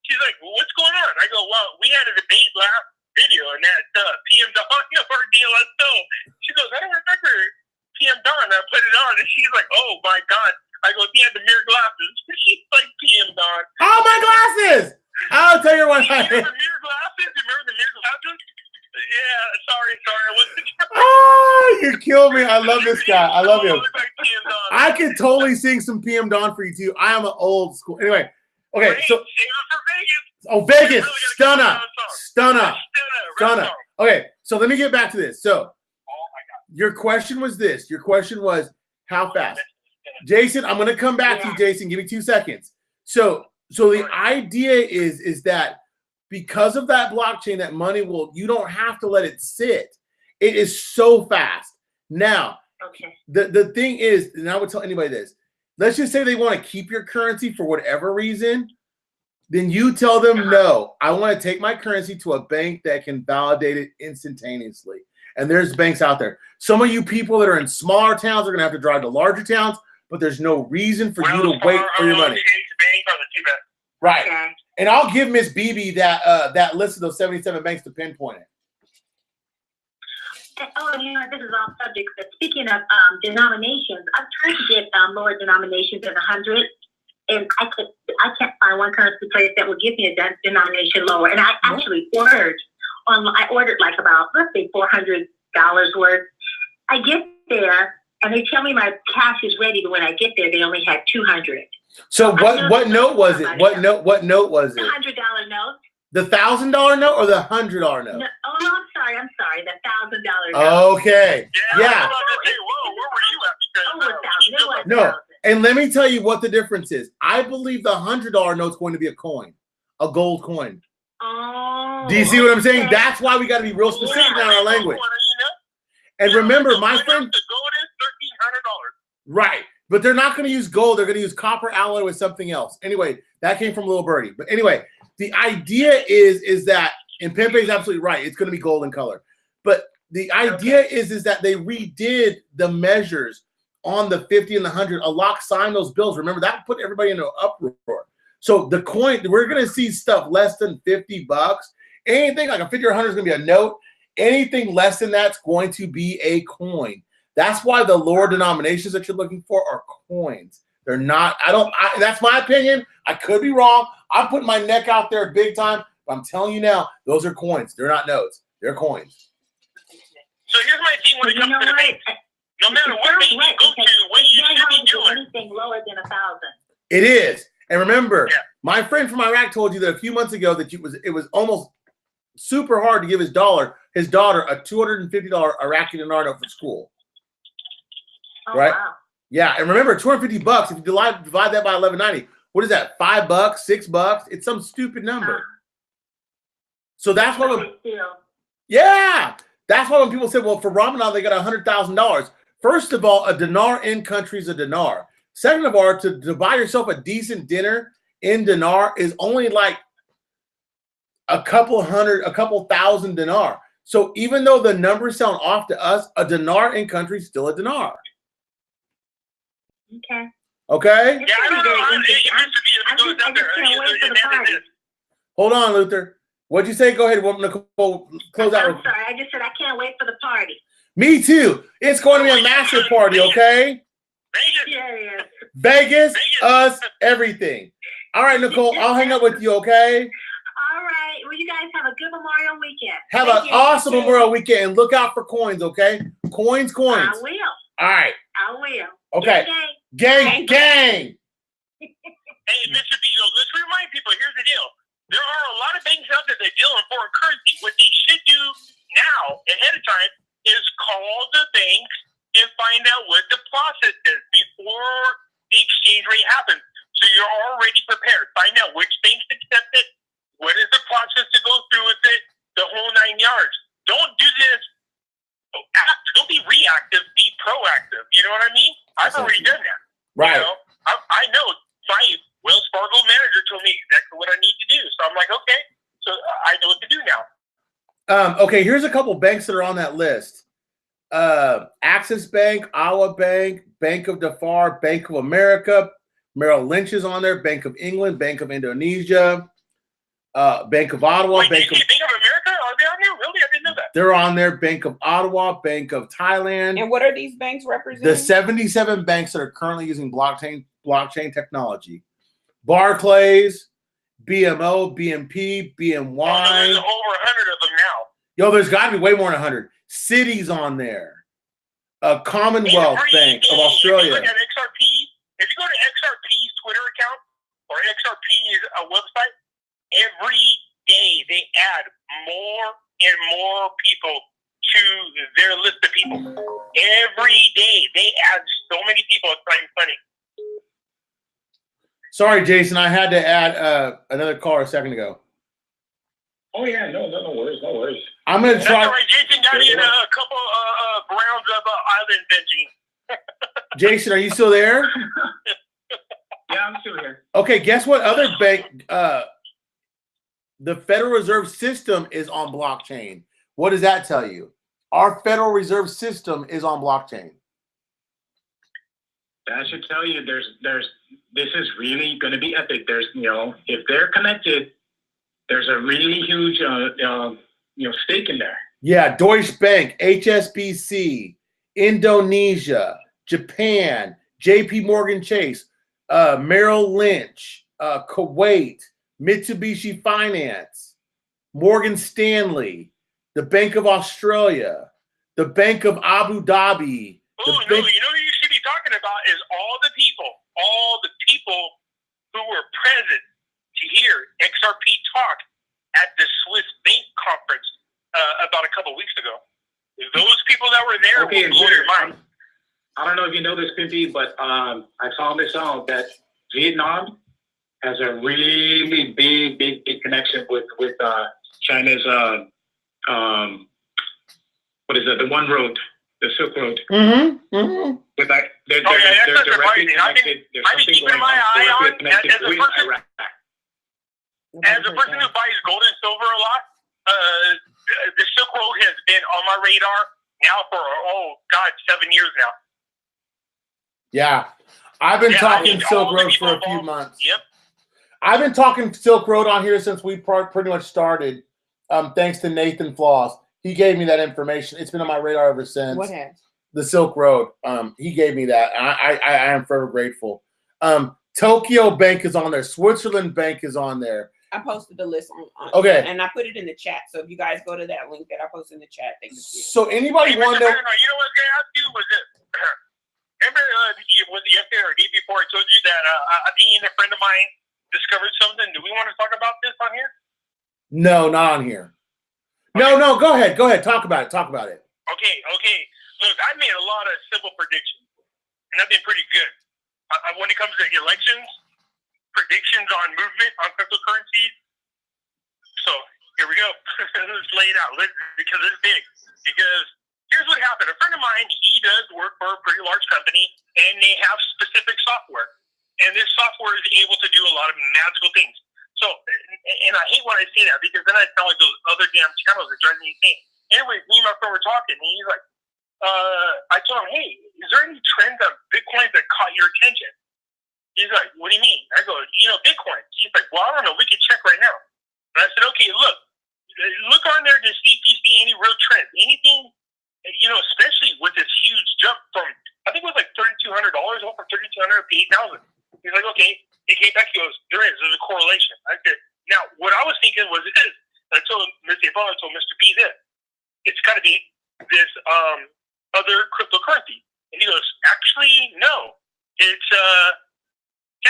she's like, well, what's going on? I go, well, we had a debate last video and that PM Dawn or DLSO. She goes, I don't remember PM Dawn. I put it on and she's like, oh my God. I go, he had the mirror glasses. She's like PM Dawn. Oh, my glasses! I'll tell you what. You remember the mirror glasses? You remember the mirror glasses? Yeah, sorry. I wasn't sure. Oh, you kill me. I love this guy. I love him. Like PM Dawn. I could totally sing some PM Dawn for you, too. I am an old school. Anyway. Okay, so Vegas, stunner. Okay, so let me get back to this. So your question was this. Your question was how fast? Jason, I'm gonna come back to you, Jason. Give me 2 seconds. So the idea is that because of that blockchain, that money you don't have to let it sit. It is so fast. Now, the thing is, and I would tell anybody this. Let's just say they want to keep your currency for whatever reason. Then you tell them, no, I want to take my currency to a bank that can validate it instantaneously. And there's banks out there. Some of you people that are in smaller towns are going to have to drive to larger towns, but there's no reason for you to wait for your money. Right. Okay. And I'll give Miss Bibi that list of those 77 banks to pinpoint it. Oh, this is off subject, but speaking of denominations, I've tried to get lower denominations than 100, and I can't find one currency place that will give me a denomination lower. And I actually ordered like about, let's say, $400 worth. I get there, and they tell me my cash is ready, but when I get there, they only had 200. So what note was it? What note was it? The $100 note. The $1,000 note or the $100 note? No, I'm sorry. The $1,000 note. Okay. Yeah. Whoa, where were you at? No. And let me tell you what the difference is. I believe the $100 note is going to be a coin, a gold coin. Oh. Do you see what I'm saying? That's why we got to be real specific now in our language. And remember, my friend. The gold is $1,300. Right. But they're not going to use gold. They're going to use copper alloy with something else. Anyway, that came from Little Birdie. But anyway, the idea is that, and Pempe is absolutely right, it's going to be golden color. But the idea is that they redid the measures on the 50 and the 100. Alok signed those bills. Remember, that put everybody into an uproar. So the coin, we're going to see stuff less than $50. Anything like a 50 or 100 is going to be a note. Anything less than that's going to be a coin. That's why the lower denominations that you're looking for are coins. They're not, that's my opinion. I could be wrong. I'm putting my neck out there big time, but I'm telling you now, those are coins. They're not notes. They're coins. So here's my thing when it comes to the bank. No matter what bank you go to, what you should be doing. Anything lower than 1,000. It is. And remember, My friend from Iraq told you that a few months ago that it was almost super hard to give his daughter a $250 Iraqi dinar note for school. Oh, Right? wow. Yeah, and remember, $250. If you divide that by $11.90, what is that? $5, $6? It's some stupid number. So that's what. Yeah, that's why when people say, "Well, for Ramadan they got $100,000." First of all, a dinar in country is a dinar. Second of all, to buy yourself a decent dinner in dinar is only like a couple thousand dinar. So even though the numbers sound off to us, a dinar in country is still a dinar. Okay. Okay? Yeah, I don't know. Hold on, Luther. What'd you say? Go ahead, Nicole. Close out. I'm sorry. I just said I can't wait for the party. Me too. It's going to be a massive party, okay? Yeah. Vegas, us, everything. All right, Nicole, I'll hang up with you, okay? All right. Well, you guys have a good Memorial weekend. Have an awesome Memorial weekend and look out for coins, okay? Coins. I will. All right. I will. Okay. Gang. Hey, Mr. Beto, let's remind people, here's the deal. There are a lot of banks out there that deal in foreign currency. What they should do now, ahead of time, is call the banks and find out what the process is before the exchange rate happens. So you're already prepared. Find out which banks accept it, what is the process to go through with it, the whole 9 yards. Don't do this after. Don't be reactive, be proactive. You know what I mean? I've already done that. Right. You know, I know my Wells Fargo manager told me exactly what I need to do. So I'm like, okay, so I know what to do now. Okay, here's a couple banks that are on that list. Axis Bank, Iowa Bank, Bank of Dhafar, Bank of America, Merrill Lynch is on there, Bank of England, Bank of Indonesia, Bank of Ottawa. Wait, Bank of America? Are they on there? Really? I didn't know that. They're on there. Bank of Ottawa, Bank of Thailand. And what are these banks representing? The 77 banks that are currently using blockchain technology. Barclays, BMO, BNP, BNY. Oh, no, there's over 100 of them now. Yo, there's got to be way more than 100. Citi's on there. Commonwealth Bank of Australia. If you look at XRP, if you go to XRP's Twitter account or XRP's website, every day they add more and more people to their list of people. Every day they add so many people. It's not even funny. Sorry, Jason, I had to add another caller a second ago. Oh yeah, no worries. I'm gonna try. That's all right. Jason got in a couple rounds of island benching. Jason, are you still there? Yeah, I'm still here. Okay, guess what other bank? The Federal Reserve System is on blockchain. What does that tell you? Our Federal Reserve System is on blockchain. That should tell you this is really going to be epic. There's, if they're connected, there's a really huge, stake in there. Yeah, Deutsche Bank, HSBC, Indonesia, Japan, JP Morgan Chase, Merrill Lynch, Kuwait, Mitsubishi Finance, Morgan Stanley, the Bank of Australia, the Bank of Abu Dhabi. Oh, no, you know who you should be talking about is all the people who were present to hear XRP talk at the Swiss Bank conference about a couple weeks ago. Those people that were there will blow your mind. I don't know if you know this, Pimpy, but I found this out that Vietnam has a really big connection with China's what is it? The One Road, the Silk Road. With that, they're directly connected. I've been keeping my eye on as a person who buys gold and silver a lot. The Silk Road has been on my radar now for 7 years now. Yeah, I've been talking Silk Road for a few months. Yep. I've been talking Silk Road on here since we pretty much started. Thanks to Nathan Floss. He gave me that information. It's been on my radar ever since. What has? The Silk Road. He gave me that. I am forever grateful. Tokyo Bank is on there. Switzerland Bank is on there. I posted the list on okay, and I put it in the chat. So if you guys go to that link that I posted in the chat, they can see it. So anybody want to know? You know what I was going to ask you was this. Remember, was it yesterday or the day before I told you that me and a friend of mine discovered something. Do we want to talk about this on here? No, not on here. Okay. No, go ahead. Talk about it. Okay. Look, I made a lot of simple predictions, and I've been pretty good. When it comes to elections, predictions on movement on cryptocurrencies. So here we go. Let's lay it out because it's big. Because here's what happened. A friend of mine, he does work for a pretty large company, and they have specific software. And this software is able to do a lot of magical things. So, and I hate when I say that because then I sound like those other damn channels that drive me insane. Anyways, me and my friend were talking, and he's like, I told him, hey, is there any trends on Bitcoin that caught your attention? He's like, what do you mean? I go, Bitcoin. He's like, well, I don't know. We can check right now. And I said, okay, look on there to see if you see any real trends. Anything, especially with this huge jump from, I think it was like $3,200, over from $3,200 to $8,000. He's like, okay. He came back, he goes, there's a correlation. I said, now, what I was thinking was this. I told Mr. Yvonne, I told Mr. B this. It's got to be this other cryptocurrency. And he goes, actually, no. It's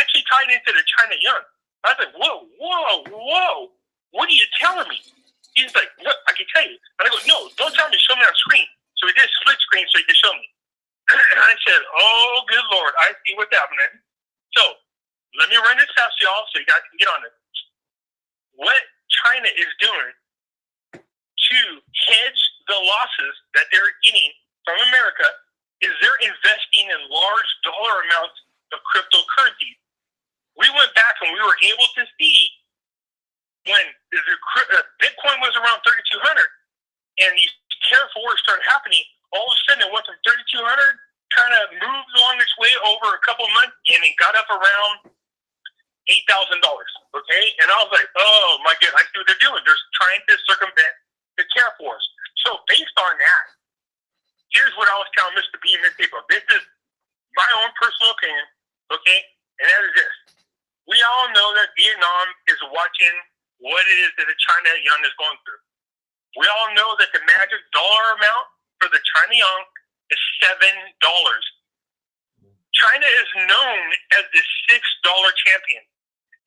actually tied into the China yuan. I was like, whoa. What are you telling me? He's like, look, I can tell you. And I go, no, don't tell me, show me on screen. So he did split screen so he could show me. And I said, oh, good Lord, I see what's happening. So let me run this past y'all so you guys can get on it. What China is doing to hedge the losses that they're getting from America is they're investing in large dollar amounts of cryptocurrencies. We went back and we were able to see when Bitcoin was around 3,200 and these tariff wars started happening, all of a sudden it went from 3,200, kind of moved along its way over a couple months, and it got up around $8,000. Okay? And I was like, oh my God, I see what they're doing. They're trying to circumvent the tariff wars. So based on that, here's what I was telling Mr. B and Ms. April. This is my own personal opinion, okay? And that is this. We all know that Vietnam is watching what it is that the China yuan is going through. We all know that the magic dollar amount for the China yuan is $7. China is known as the $6 champion.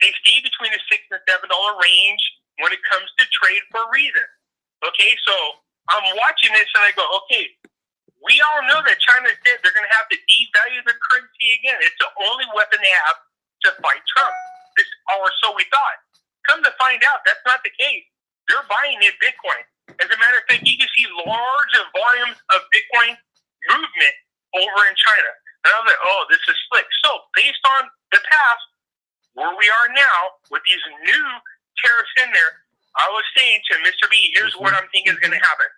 They stay between the $6 and $7 range when it comes to trade for a reason. Okay, so I'm watching this and I go, okay, we all know that China said they're going to have to devalue their currency again. It's the only weapon they have to fight Trump. Or so we thought. Come to find out, that's not the case. They're buying in Bitcoin. As a matter of fact, you can see large volumes of Bitcoin movement over in China. And I was like, oh, this is slick. So based on the past, where we are now, with these new tariffs in there, I was saying to Mr. B, here's what I'm thinking is going to happen.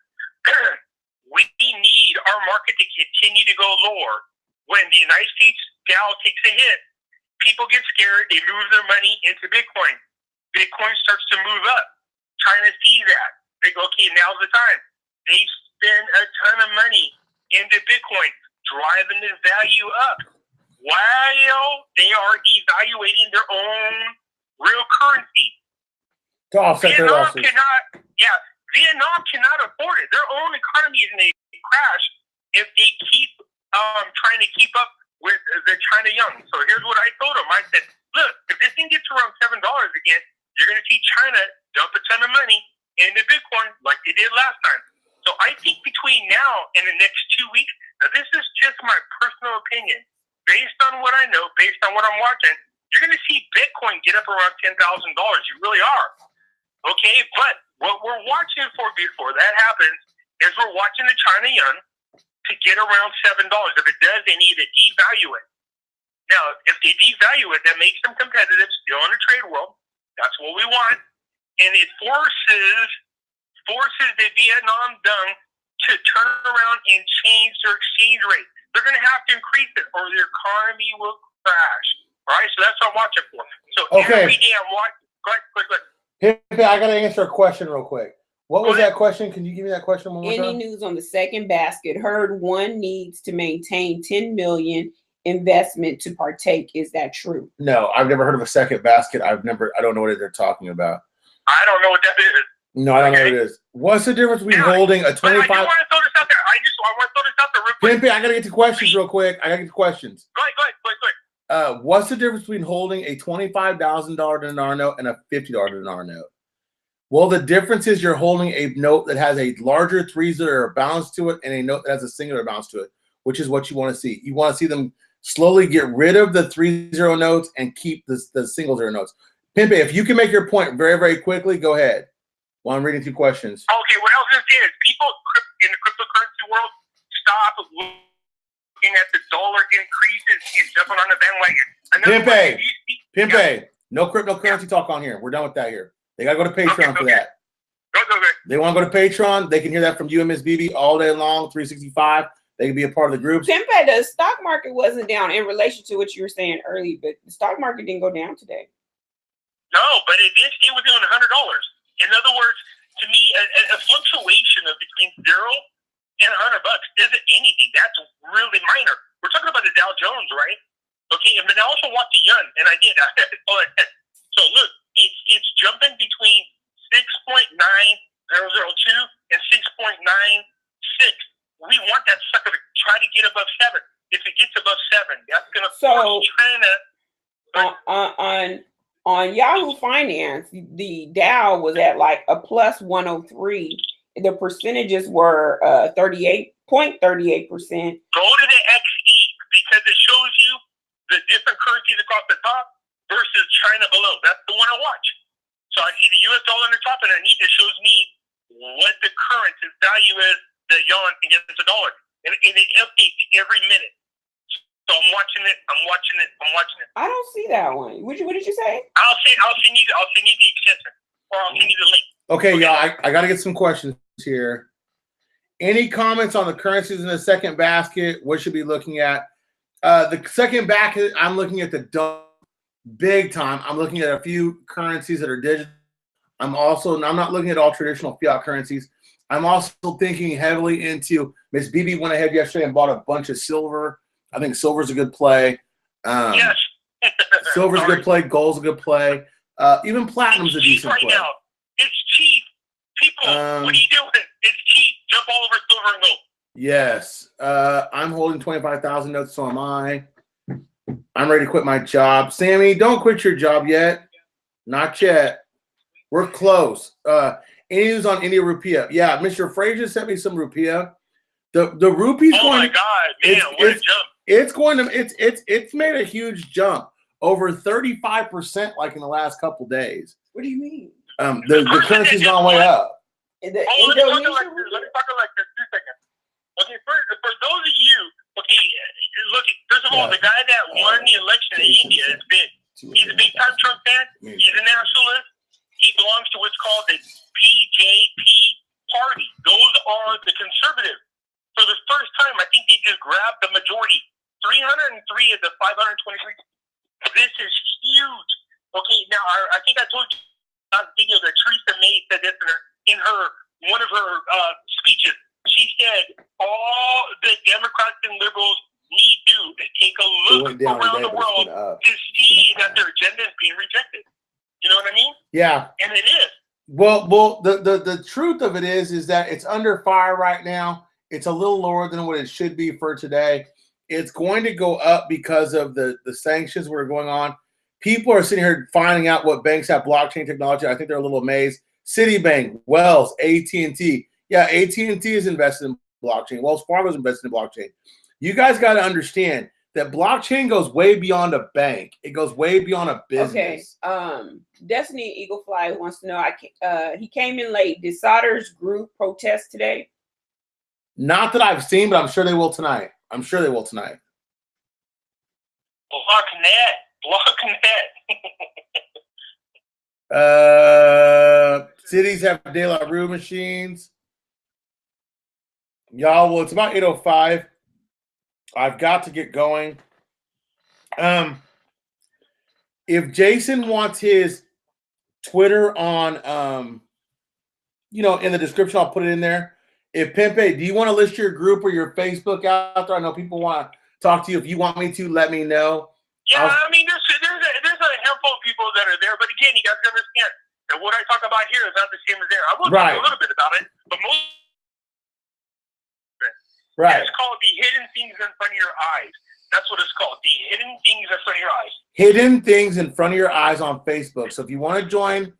We need our market to continue to go lower. When the United States Dow takes a hit, people get scared. They move their money into Bitcoin. Bitcoin starts to move up. China sees that. They go, okay, now's the time. They spend a ton of money into Bitcoin, driving the value up while they are evaluating their own real currency. To offset their losses. Vietnam cannot afford it. Their own economy is in a crash if they keep trying to keep up with the China yuan. So here's what I told them. I said, look, if this thing gets around $7 again, you're going to see China dump a ton of money into Bitcoin like they did last time. So I think between now and the next 2 weeks, now this is just my personal opinion, based on what I know, based on what I'm watching, you're going to see Bitcoin get up around $10,000. You really are. Okay, but what we're watching for before that happens is we're watching the China yuan to get around $7. If it does, they need to devalue it. Now, if they devalue it, that makes them competitive still in the trade world. That's what we want. And it forces the Vietnam Dong to turn around and change their exchange rate. They're going to have to increase it or their economy will crash. All right, so that's what I'm watching for. So every day I'm watching. Go ahead. Hey, I got to answer a question real quick. What was that question? Can you give me that question one more time? Any news on the second basket? Heard one needs to maintain 10 million investment to partake. Is that true? No, I've never heard of a second basket. I don't know what they're talking about. I don't know what that is. No, I don't know what it is. What's the difference between holding a 25? I want to throw this out there. I want to throw this out there real quick. Pimpy, I got to get to questions real quick. Go ahead. What's the difference between holding a $25,000 dinar note and a $50 dinar note? Well, the difference is you're holding a note that has a larger 3-0 balance to it and a note that has a singular balance to it, which is what you want to see. You want to see them slowly get rid of the 3-0 notes and keep the single 0 notes. Pimpe, if you can make your point very, very quickly, go ahead. While I'm reading 2 questions. Okay, what I was going to say is people in the cryptocurrency world stop looking at the dollar increases and jumping on the bandwagon. Pimpe, no cryptocurrency talk on here. We're done with that here. They got to go to Patreon for that. They want to go to Patreon. They can hear that from you and Miss BB all day long, 365. They can be a part of the group. Pimpe, the stock market wasn't down in relation to what you were saying earlier, but the stock market didn't go down today. No, but it did stay within $100. In other words, to me, a fluctuation of between $0 and $100 isn't anything. That's really minor. We're talking about the Dow Jones, right? Okay, but I also want the yuan, and I did. So look, it's jumping between 6.9002 and 6.96. We want that sucker to try to get above 7. If it gets above 7, that's going to force China. On Yahoo Finance, the Dow was at like a plus 103. The percentages were 38.38%. Go to the XE because it shows you the different currencies across the top versus China below. That's the one I watch. So I see the US dollar on the top, and underneath it shows me what the currency value is, the yuan against the dollar. And it updates every minute. So I'm watching it. I don't see that one. What did you say? I'll send you the extension, or I'll send you the link. Okay, y'all. I got to get some questions here. Any comments on the currencies in the second basket? What should we be looking at? The second basket, I'm looking at the dump big time. I'm looking at a few currencies that are digital. I'm not looking at all traditional fiat currencies. I'm also thinking heavily into Miss BB went ahead yesterday and bought a bunch of silver. I think silver's a good play. Yes. Silver's a good play. Gold's a good play. Even platinum's a decent play. Now. It's cheap. People, what are you doing? It's cheap. Jump all over silver and gold. Yes. I'm holding 25,000 notes, so am I. I'm ready to quit my job. Sammy, don't quit your job yet. Not yet. We're close. Any news on India rupiah? Yeah, Mr. Frazier sent me some rupiah. The rupee's going. Oh my God, man! What a jump! It's made a huge jump, over 35%, like in the last couple days. What do you mean? The currency's gone way up. Let me talk like this 2 seconds. Okay, for those of you, okay, look. First of all, the guy that won the election in India is big. He's a big time Trump fan. He's a nationalist. He belongs to what's called the BJP party. Those are the conservatives. For the first time, I think they just grabbed the majority. 303 of the 523. This is huge. Okay, now I think I told you on video that Theresa May said this in one of her speeches. She said all the Democrats and liberals need to do is take a look around the world to see that their agenda is being rejected. You know what I mean? Yeah. And it is. Well, the truth of it is that it's under fire right now. It's a little lower than what it should be for today. It's going to go up because of the sanctions that are going on. People are sitting here finding out what banks have blockchain technology. I think they're a little amazed. Citibank, Wells, AT&T. Yeah, AT&T is invested in blockchain. Wells Fargo is invested in blockchain. You guys got to understand that blockchain goes way beyond a bank. It goes way beyond a business. Okay. Destiny Eaglefly wants to know. He came in late. Did Sauter's group protest today? Not that I've seen, but I'm sure they will tonight. Blocknet. Cities have De La Rue machines. Y'all, well, it's about 8:05. I've got to get going. If Jason wants his Twitter on, in the description, I'll put it in there. If Pimpe, do you want to list your group or your Facebook out there? I know people want to talk to you. If you want me to, let me know. Yeah, I mean, there's a handful of people that are there, but again, you guys understand that what I talk about here is not the same as there. I will talk a little bit about it, but most. Right. It's called the hidden things in front of your eyes. That's what it's called. The hidden things in front of your eyes. Hidden things in front of your eyes on Facebook. So if you want to join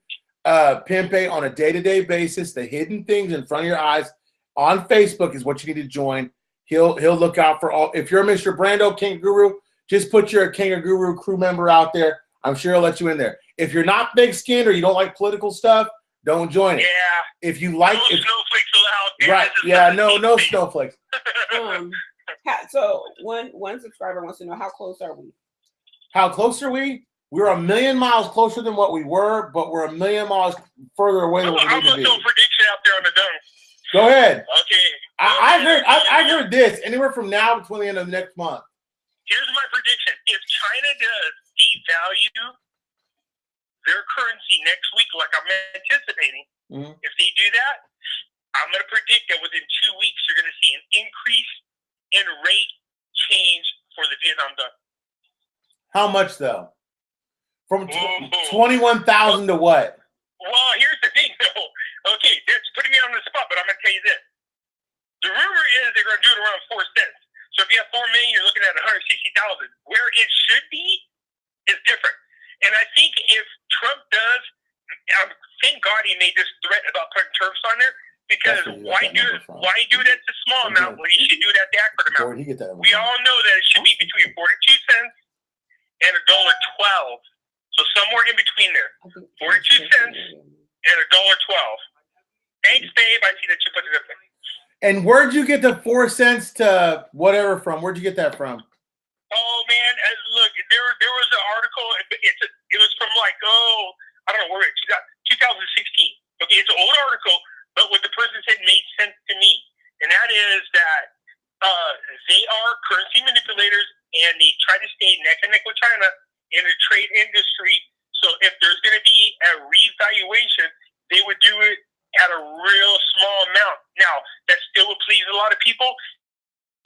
Pimpe on a day-to-day basis, the hidden things in front of your eyes on Facebook is what you need to join. He'll look out for all. If you're Mr. Brando Kangaguru, just put your Kangaguru crew member out there. I'm sure he'll let you in there. If you're not thick-skinned or you don't like political stuff, don't join it. Yeah. If you like no it, snowflakes allowed. right? Yeah, no snowflakes. So one subscriber wants to know, how close are we? How close are we? We're 1 million miles closer than what we were, but we're 1 million miles further away than what we need to be. I'm going to throw a prediction out there on the dome. Go ahead. Okay. I've heard this anywhere from now until the end of next month. Here's my prediction. If China does devalue their currency next week, like I'm anticipating, if they do that, I'm going to predict that within 2 weeks, you're going to see an increase in rate change for the Vietnam dong. How much, though? From 21,000 to what? Well, here's the thing, though. Okay, that's putting me on the spot, but I'm going to tell you this. The rumor is they're going to do it around 4 cents. So if you have 4 million, you're looking at 160,000. Where it should be is different. And I think if Trump does, thank God he made this threat about putting terms on there, because why do it at the small amount when he should do it at the accurate amount? Where'd he get that? We all know that it should be between 42 cents and $1.12. So somewhere in between there, 42 cents and $1.12. Thanks, babe. I see that you put it up there. And where'd you get the 4 cents to whatever from? Where'd you get that from? Oh man, look, there was an article. It was from I don't know where 2016. Okay, it's an old article, but what the person said made sense to me, and that is that they are currency manipulators, and they try to stay neck and neck with China in the trade industry. So if there's going to be a revaluation, they would do it at a real small amount. Now, that still would please a lot of people.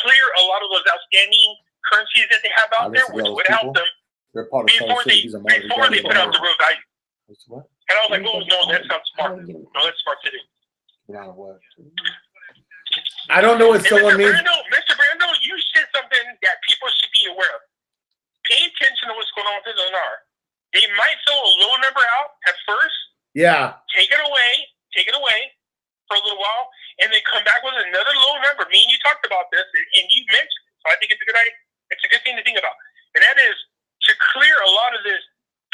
Clear a lot of those outstanding currencies that they have out there, which would help them before they put out the real value. What? And I was like, oh, no, that sounds smart. No, that's smart to do. I don't know what someone means. Mr. Brando, you said something that people should be aware of. Pay attention to what's going on with the dinar. They might throw a low number out at first. Yeah. Take it away for a little while, and then come back with another low number. Me and you talked about this, and you mentioned it, so I think it's a good idea. It's a good thing to think about, and that is to clear a lot of this.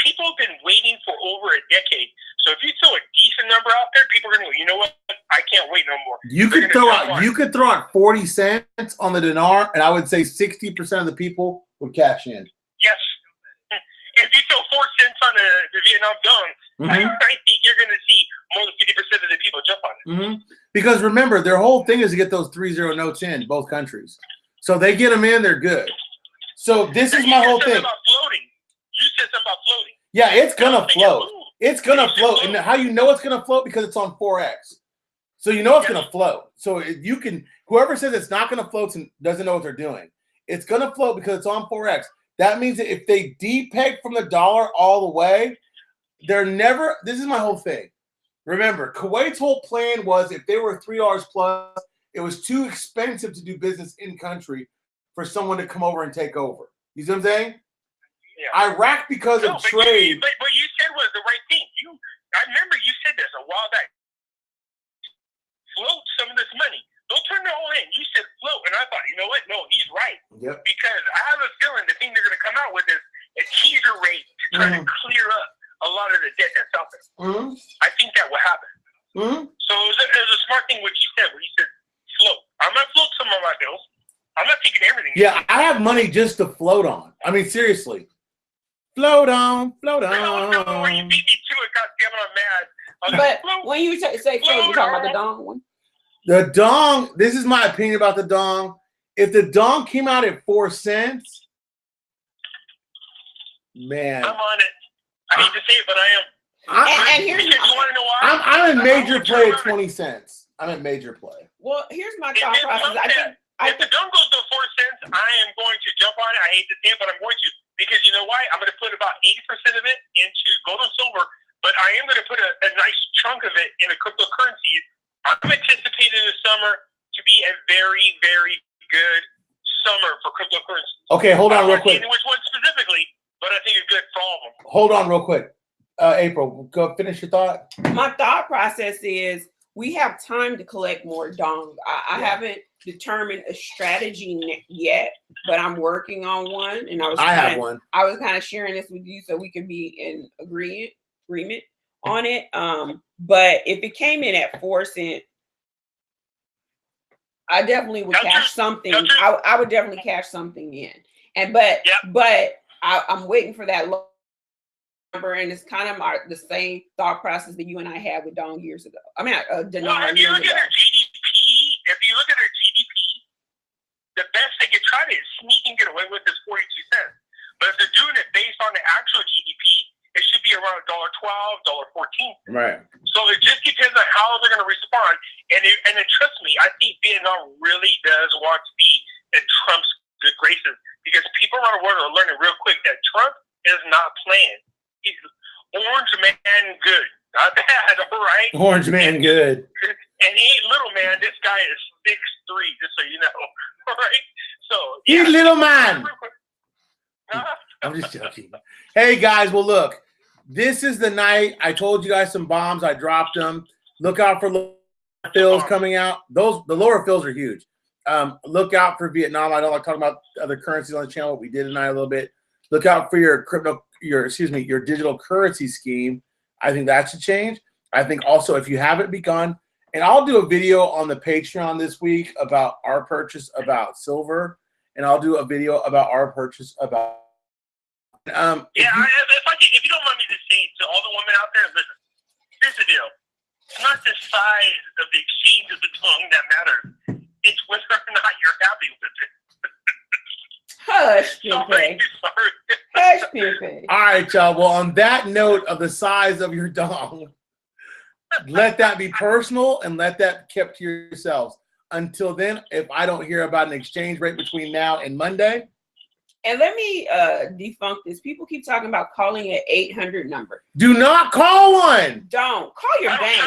People have been waiting for over a decade. So if you throw a decent number out there, people are going to go, you know what? I can't wait no more. You could throw out 40 cents on the dinar, and I would say 60% of the people would cash in. Yes. If you throw 4 cents on the Vietnam dong, I think you're going to see more than 50% of the people jump on it. Because remember, their whole thing is to get those 3-0 notes in both countries. So they get them in, they're good. So this is my whole thing. About floating. You said something about floating. Yeah, it's gonna float. It's gonna float. And how you know it's gonna float? Because it's on 4X. So you know it's gonna float. So you can, whoever says it's not gonna float doesn't know what they're doing. It's gonna float because it's on 4X. That means that if they depeg from the dollar all the way, they're never, this is my whole thing. Remember, Kuwait's whole plan was if they were $3 plus, it was too expensive to do business in country for someone to come over and take over. You see what I'm saying? Yeah. Iraq, because of trade. But what you said was the right thing. I remember you said this a while back. Float some of this money. Don't turn it all in. You said float. And I thought, you know what? No, he's right. Yep. Because I have a feeling the thing they're going to come out with is a teaser rate to try to clear up a lot of the debt that's out there. I think that will happen. So it was a smart thing what you said, where you said float. I'm going to float some of my bills. I'm not taking everything. Yeah, I have money just to float on. I mean, seriously. Float on, float on. No, you beat me to it. God damn it, I'm mad. But when you say float, you're talking about the dong one? The dong, this is my opinion about the dong. If the dong came out at 4 cents, man. I'm on it. I hate to say it, but I am. And here's you want to know why? I'm in major play at 20 cents. I'm in major play. Well, here's my thought process. If the dong goes to 4 cents, I am going to jump on it. I hate to say it, but I'm going to. Because you know why? I'm going to put about 80% of it into gold and silver, but I am going to put a nice chunk of it in a cryptocurrency. I'm anticipating this summer to be a very, very good summer for cryptocurrency. Okay, hold on real quick. Which one specifically, but I think it's good for all of them. Hold on real quick. April, go finish your thought. My thought process is we have time to collect more dong. I haven't determined a strategy yet, but I'm working on one. And I have one. I was kind of sharing this with you so we can be in agreement on it. But if it came in at 4 cents, I definitely would cash something. I would definitely cash something in. But I'm waiting for that low number, and it's kind of the same thought process that you and I had with dong years ago. I mean, dinar if you look at her GDP, the best they could try to sneak and get away with is 42 cents. But if they're doing it based on the actual GDP, it should be around $1.12, $1.14. Right. So it just depends on how they're going to respond. And trust me, I think Vietnam really does want to be in Trump's good graces, because people around the world are learning real quick that Trump is not playing. He's orange man good. Not bad, all right? Orange man good. And he ain't little man. This guy is 6'3", just so you know. All right? So he's little man. I'm just joking. Hey guys, well look, this is the night. I told you guys some bombs. I dropped them. Look out for lower fills coming out. The lower fills are huge. Look out for Vietnam. I don't like talking about other currencies on the channel, but we did tonight a little bit. Look out for your your digital currency scheme. I think that should change. I think also if you haven't begun, and I'll do a video on the Patreon this week about our purchase about silver, and I'll do a video about our purchase about. If you don't mind me just saying to all the women out there, listen, here's the deal. It's not the size of the exchange of the tongue that matters. It's whether or not you're happy with it. Hush, Pimpé. Hush, Pimpé. All right, y'all. Well, on that note of the size of your dong, let that be personal and let that kept to yourselves. Until then, if I don't hear about an exchange rate between now and Monday. And let me debunk this. People keep talking about calling an 800 number. Do not call one. Don't. Call your bank.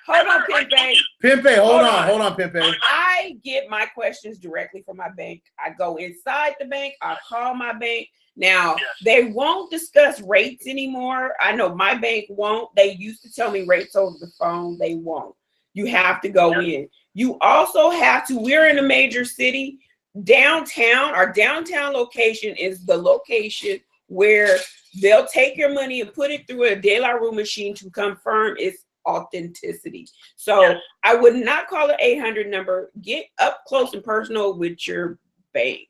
Hold on, Pimpé. Pimpé, hold on, Pimpé. I get my questions directly from my bank. I go inside the bank. I call my bank. Now, they won't discuss rates anymore. I know my bank won't. They used to tell me rates over the phone. They won't. You have to go in. You also have to, we're in a major city. Downtown, our downtown location is the location where they'll take your money and put it through a De La Rue machine to confirm its authenticity. So I would not call an 800 number. Get up close and personal with your bank.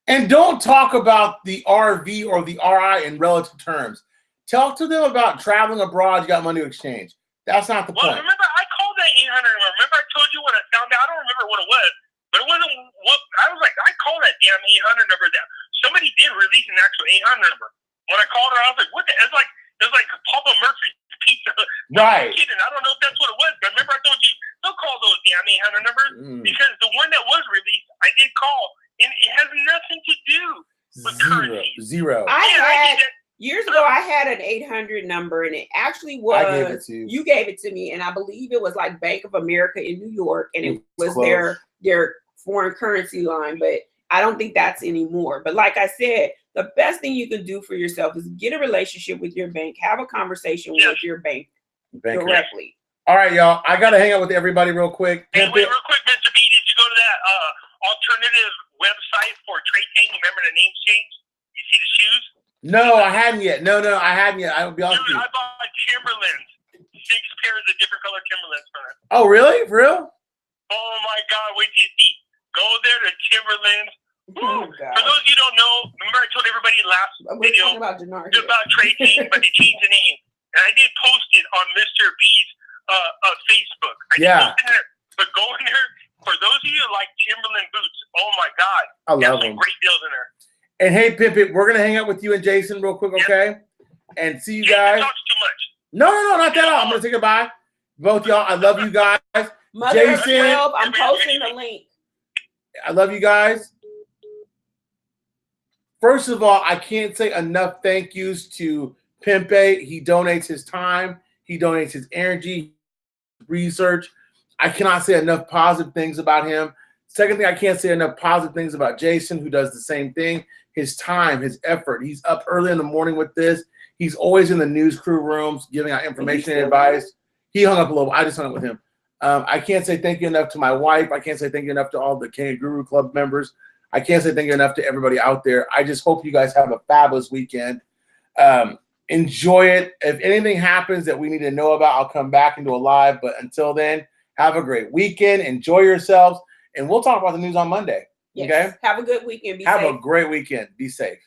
And don't talk about the RV or the RI in relative terms. Talk to them about traveling abroad. You got money to exchange. That's not the point. Remember, I called that 800 number. Remember, I told you what I found out. I don't remember what it was. But it wasn't what I was like. I called that damn 800 number down. Somebody did release an actual 800 number. When I called her, I was like, "What the?" It's like Papa Murphy's Pizza. Right. I'm kidding. I don't know if that's what it was. But remember, I told you don't call those damn 800 numbers because the one that was released, I did call, and it has nothing to do with currency. Zero. Years ago, I had an 800 number, and it actually was. I gave it to you. You gave it to me, and I believe it was like Bank of America in New York, and it was their foreign currency line. But I don't think that's anymore. But like I said, the best thing you can do for yourself is get a relationship with your bank, have a conversation with your bank directly. All right, y'all. I got to hang out with everybody real quick. Hey, wait, real quick, Mr. B, did you go to that alternative website for trade tank? Remember the name change? You see the shoes? No, I hadn't yet. No, I hadn't yet. I'll be honest with you. I bought Timberlands. 6 pairs of different color Timberlands for them. Oh, really? For real? Oh, my God. Wait till you see. Go there to Timberlands. Oh, for those of you who don't know, remember I told everybody last video about Dinar about trade tank, but they changed the name. And I did post it on Mr. B's Facebook. I did post it in there. But go in there. For those of you who like Timberland boots, oh, my God. I love them. Great deals in there. And hey, Pimpin, we're gonna hang out with you and Jason real quick, okay? And see you guys. Talks too much. No, not that all. I'm gonna say goodbye. Both y'all, I love you guys. Jason, I'm posting the link. I love you guys. First of all, I can't say enough thank yous to Pimpé. He donates his time. He donates his energy, research. I cannot say enough positive things about him. Second thing, I can't say enough positive things about Jason, who does the same thing. His time, his effort. He's up early in the morning with this. He's always in the news crew rooms giving out information and advice. He hung up a little. I just hung up with him. I can't say thank you enough to my wife. I can't say thank you enough to all the Kangaguru Club members. I can't say thank you enough to everybody out there. I just hope you guys have a fabulous weekend. Enjoy it. If anything happens that we need to know about, I'll come back and do a live. But until then, have a great weekend. Enjoy yourselves. And we'll talk about the news on Monday. Yes. Okay? Have a good weekend. Be have safe. a great weekend. Be safe.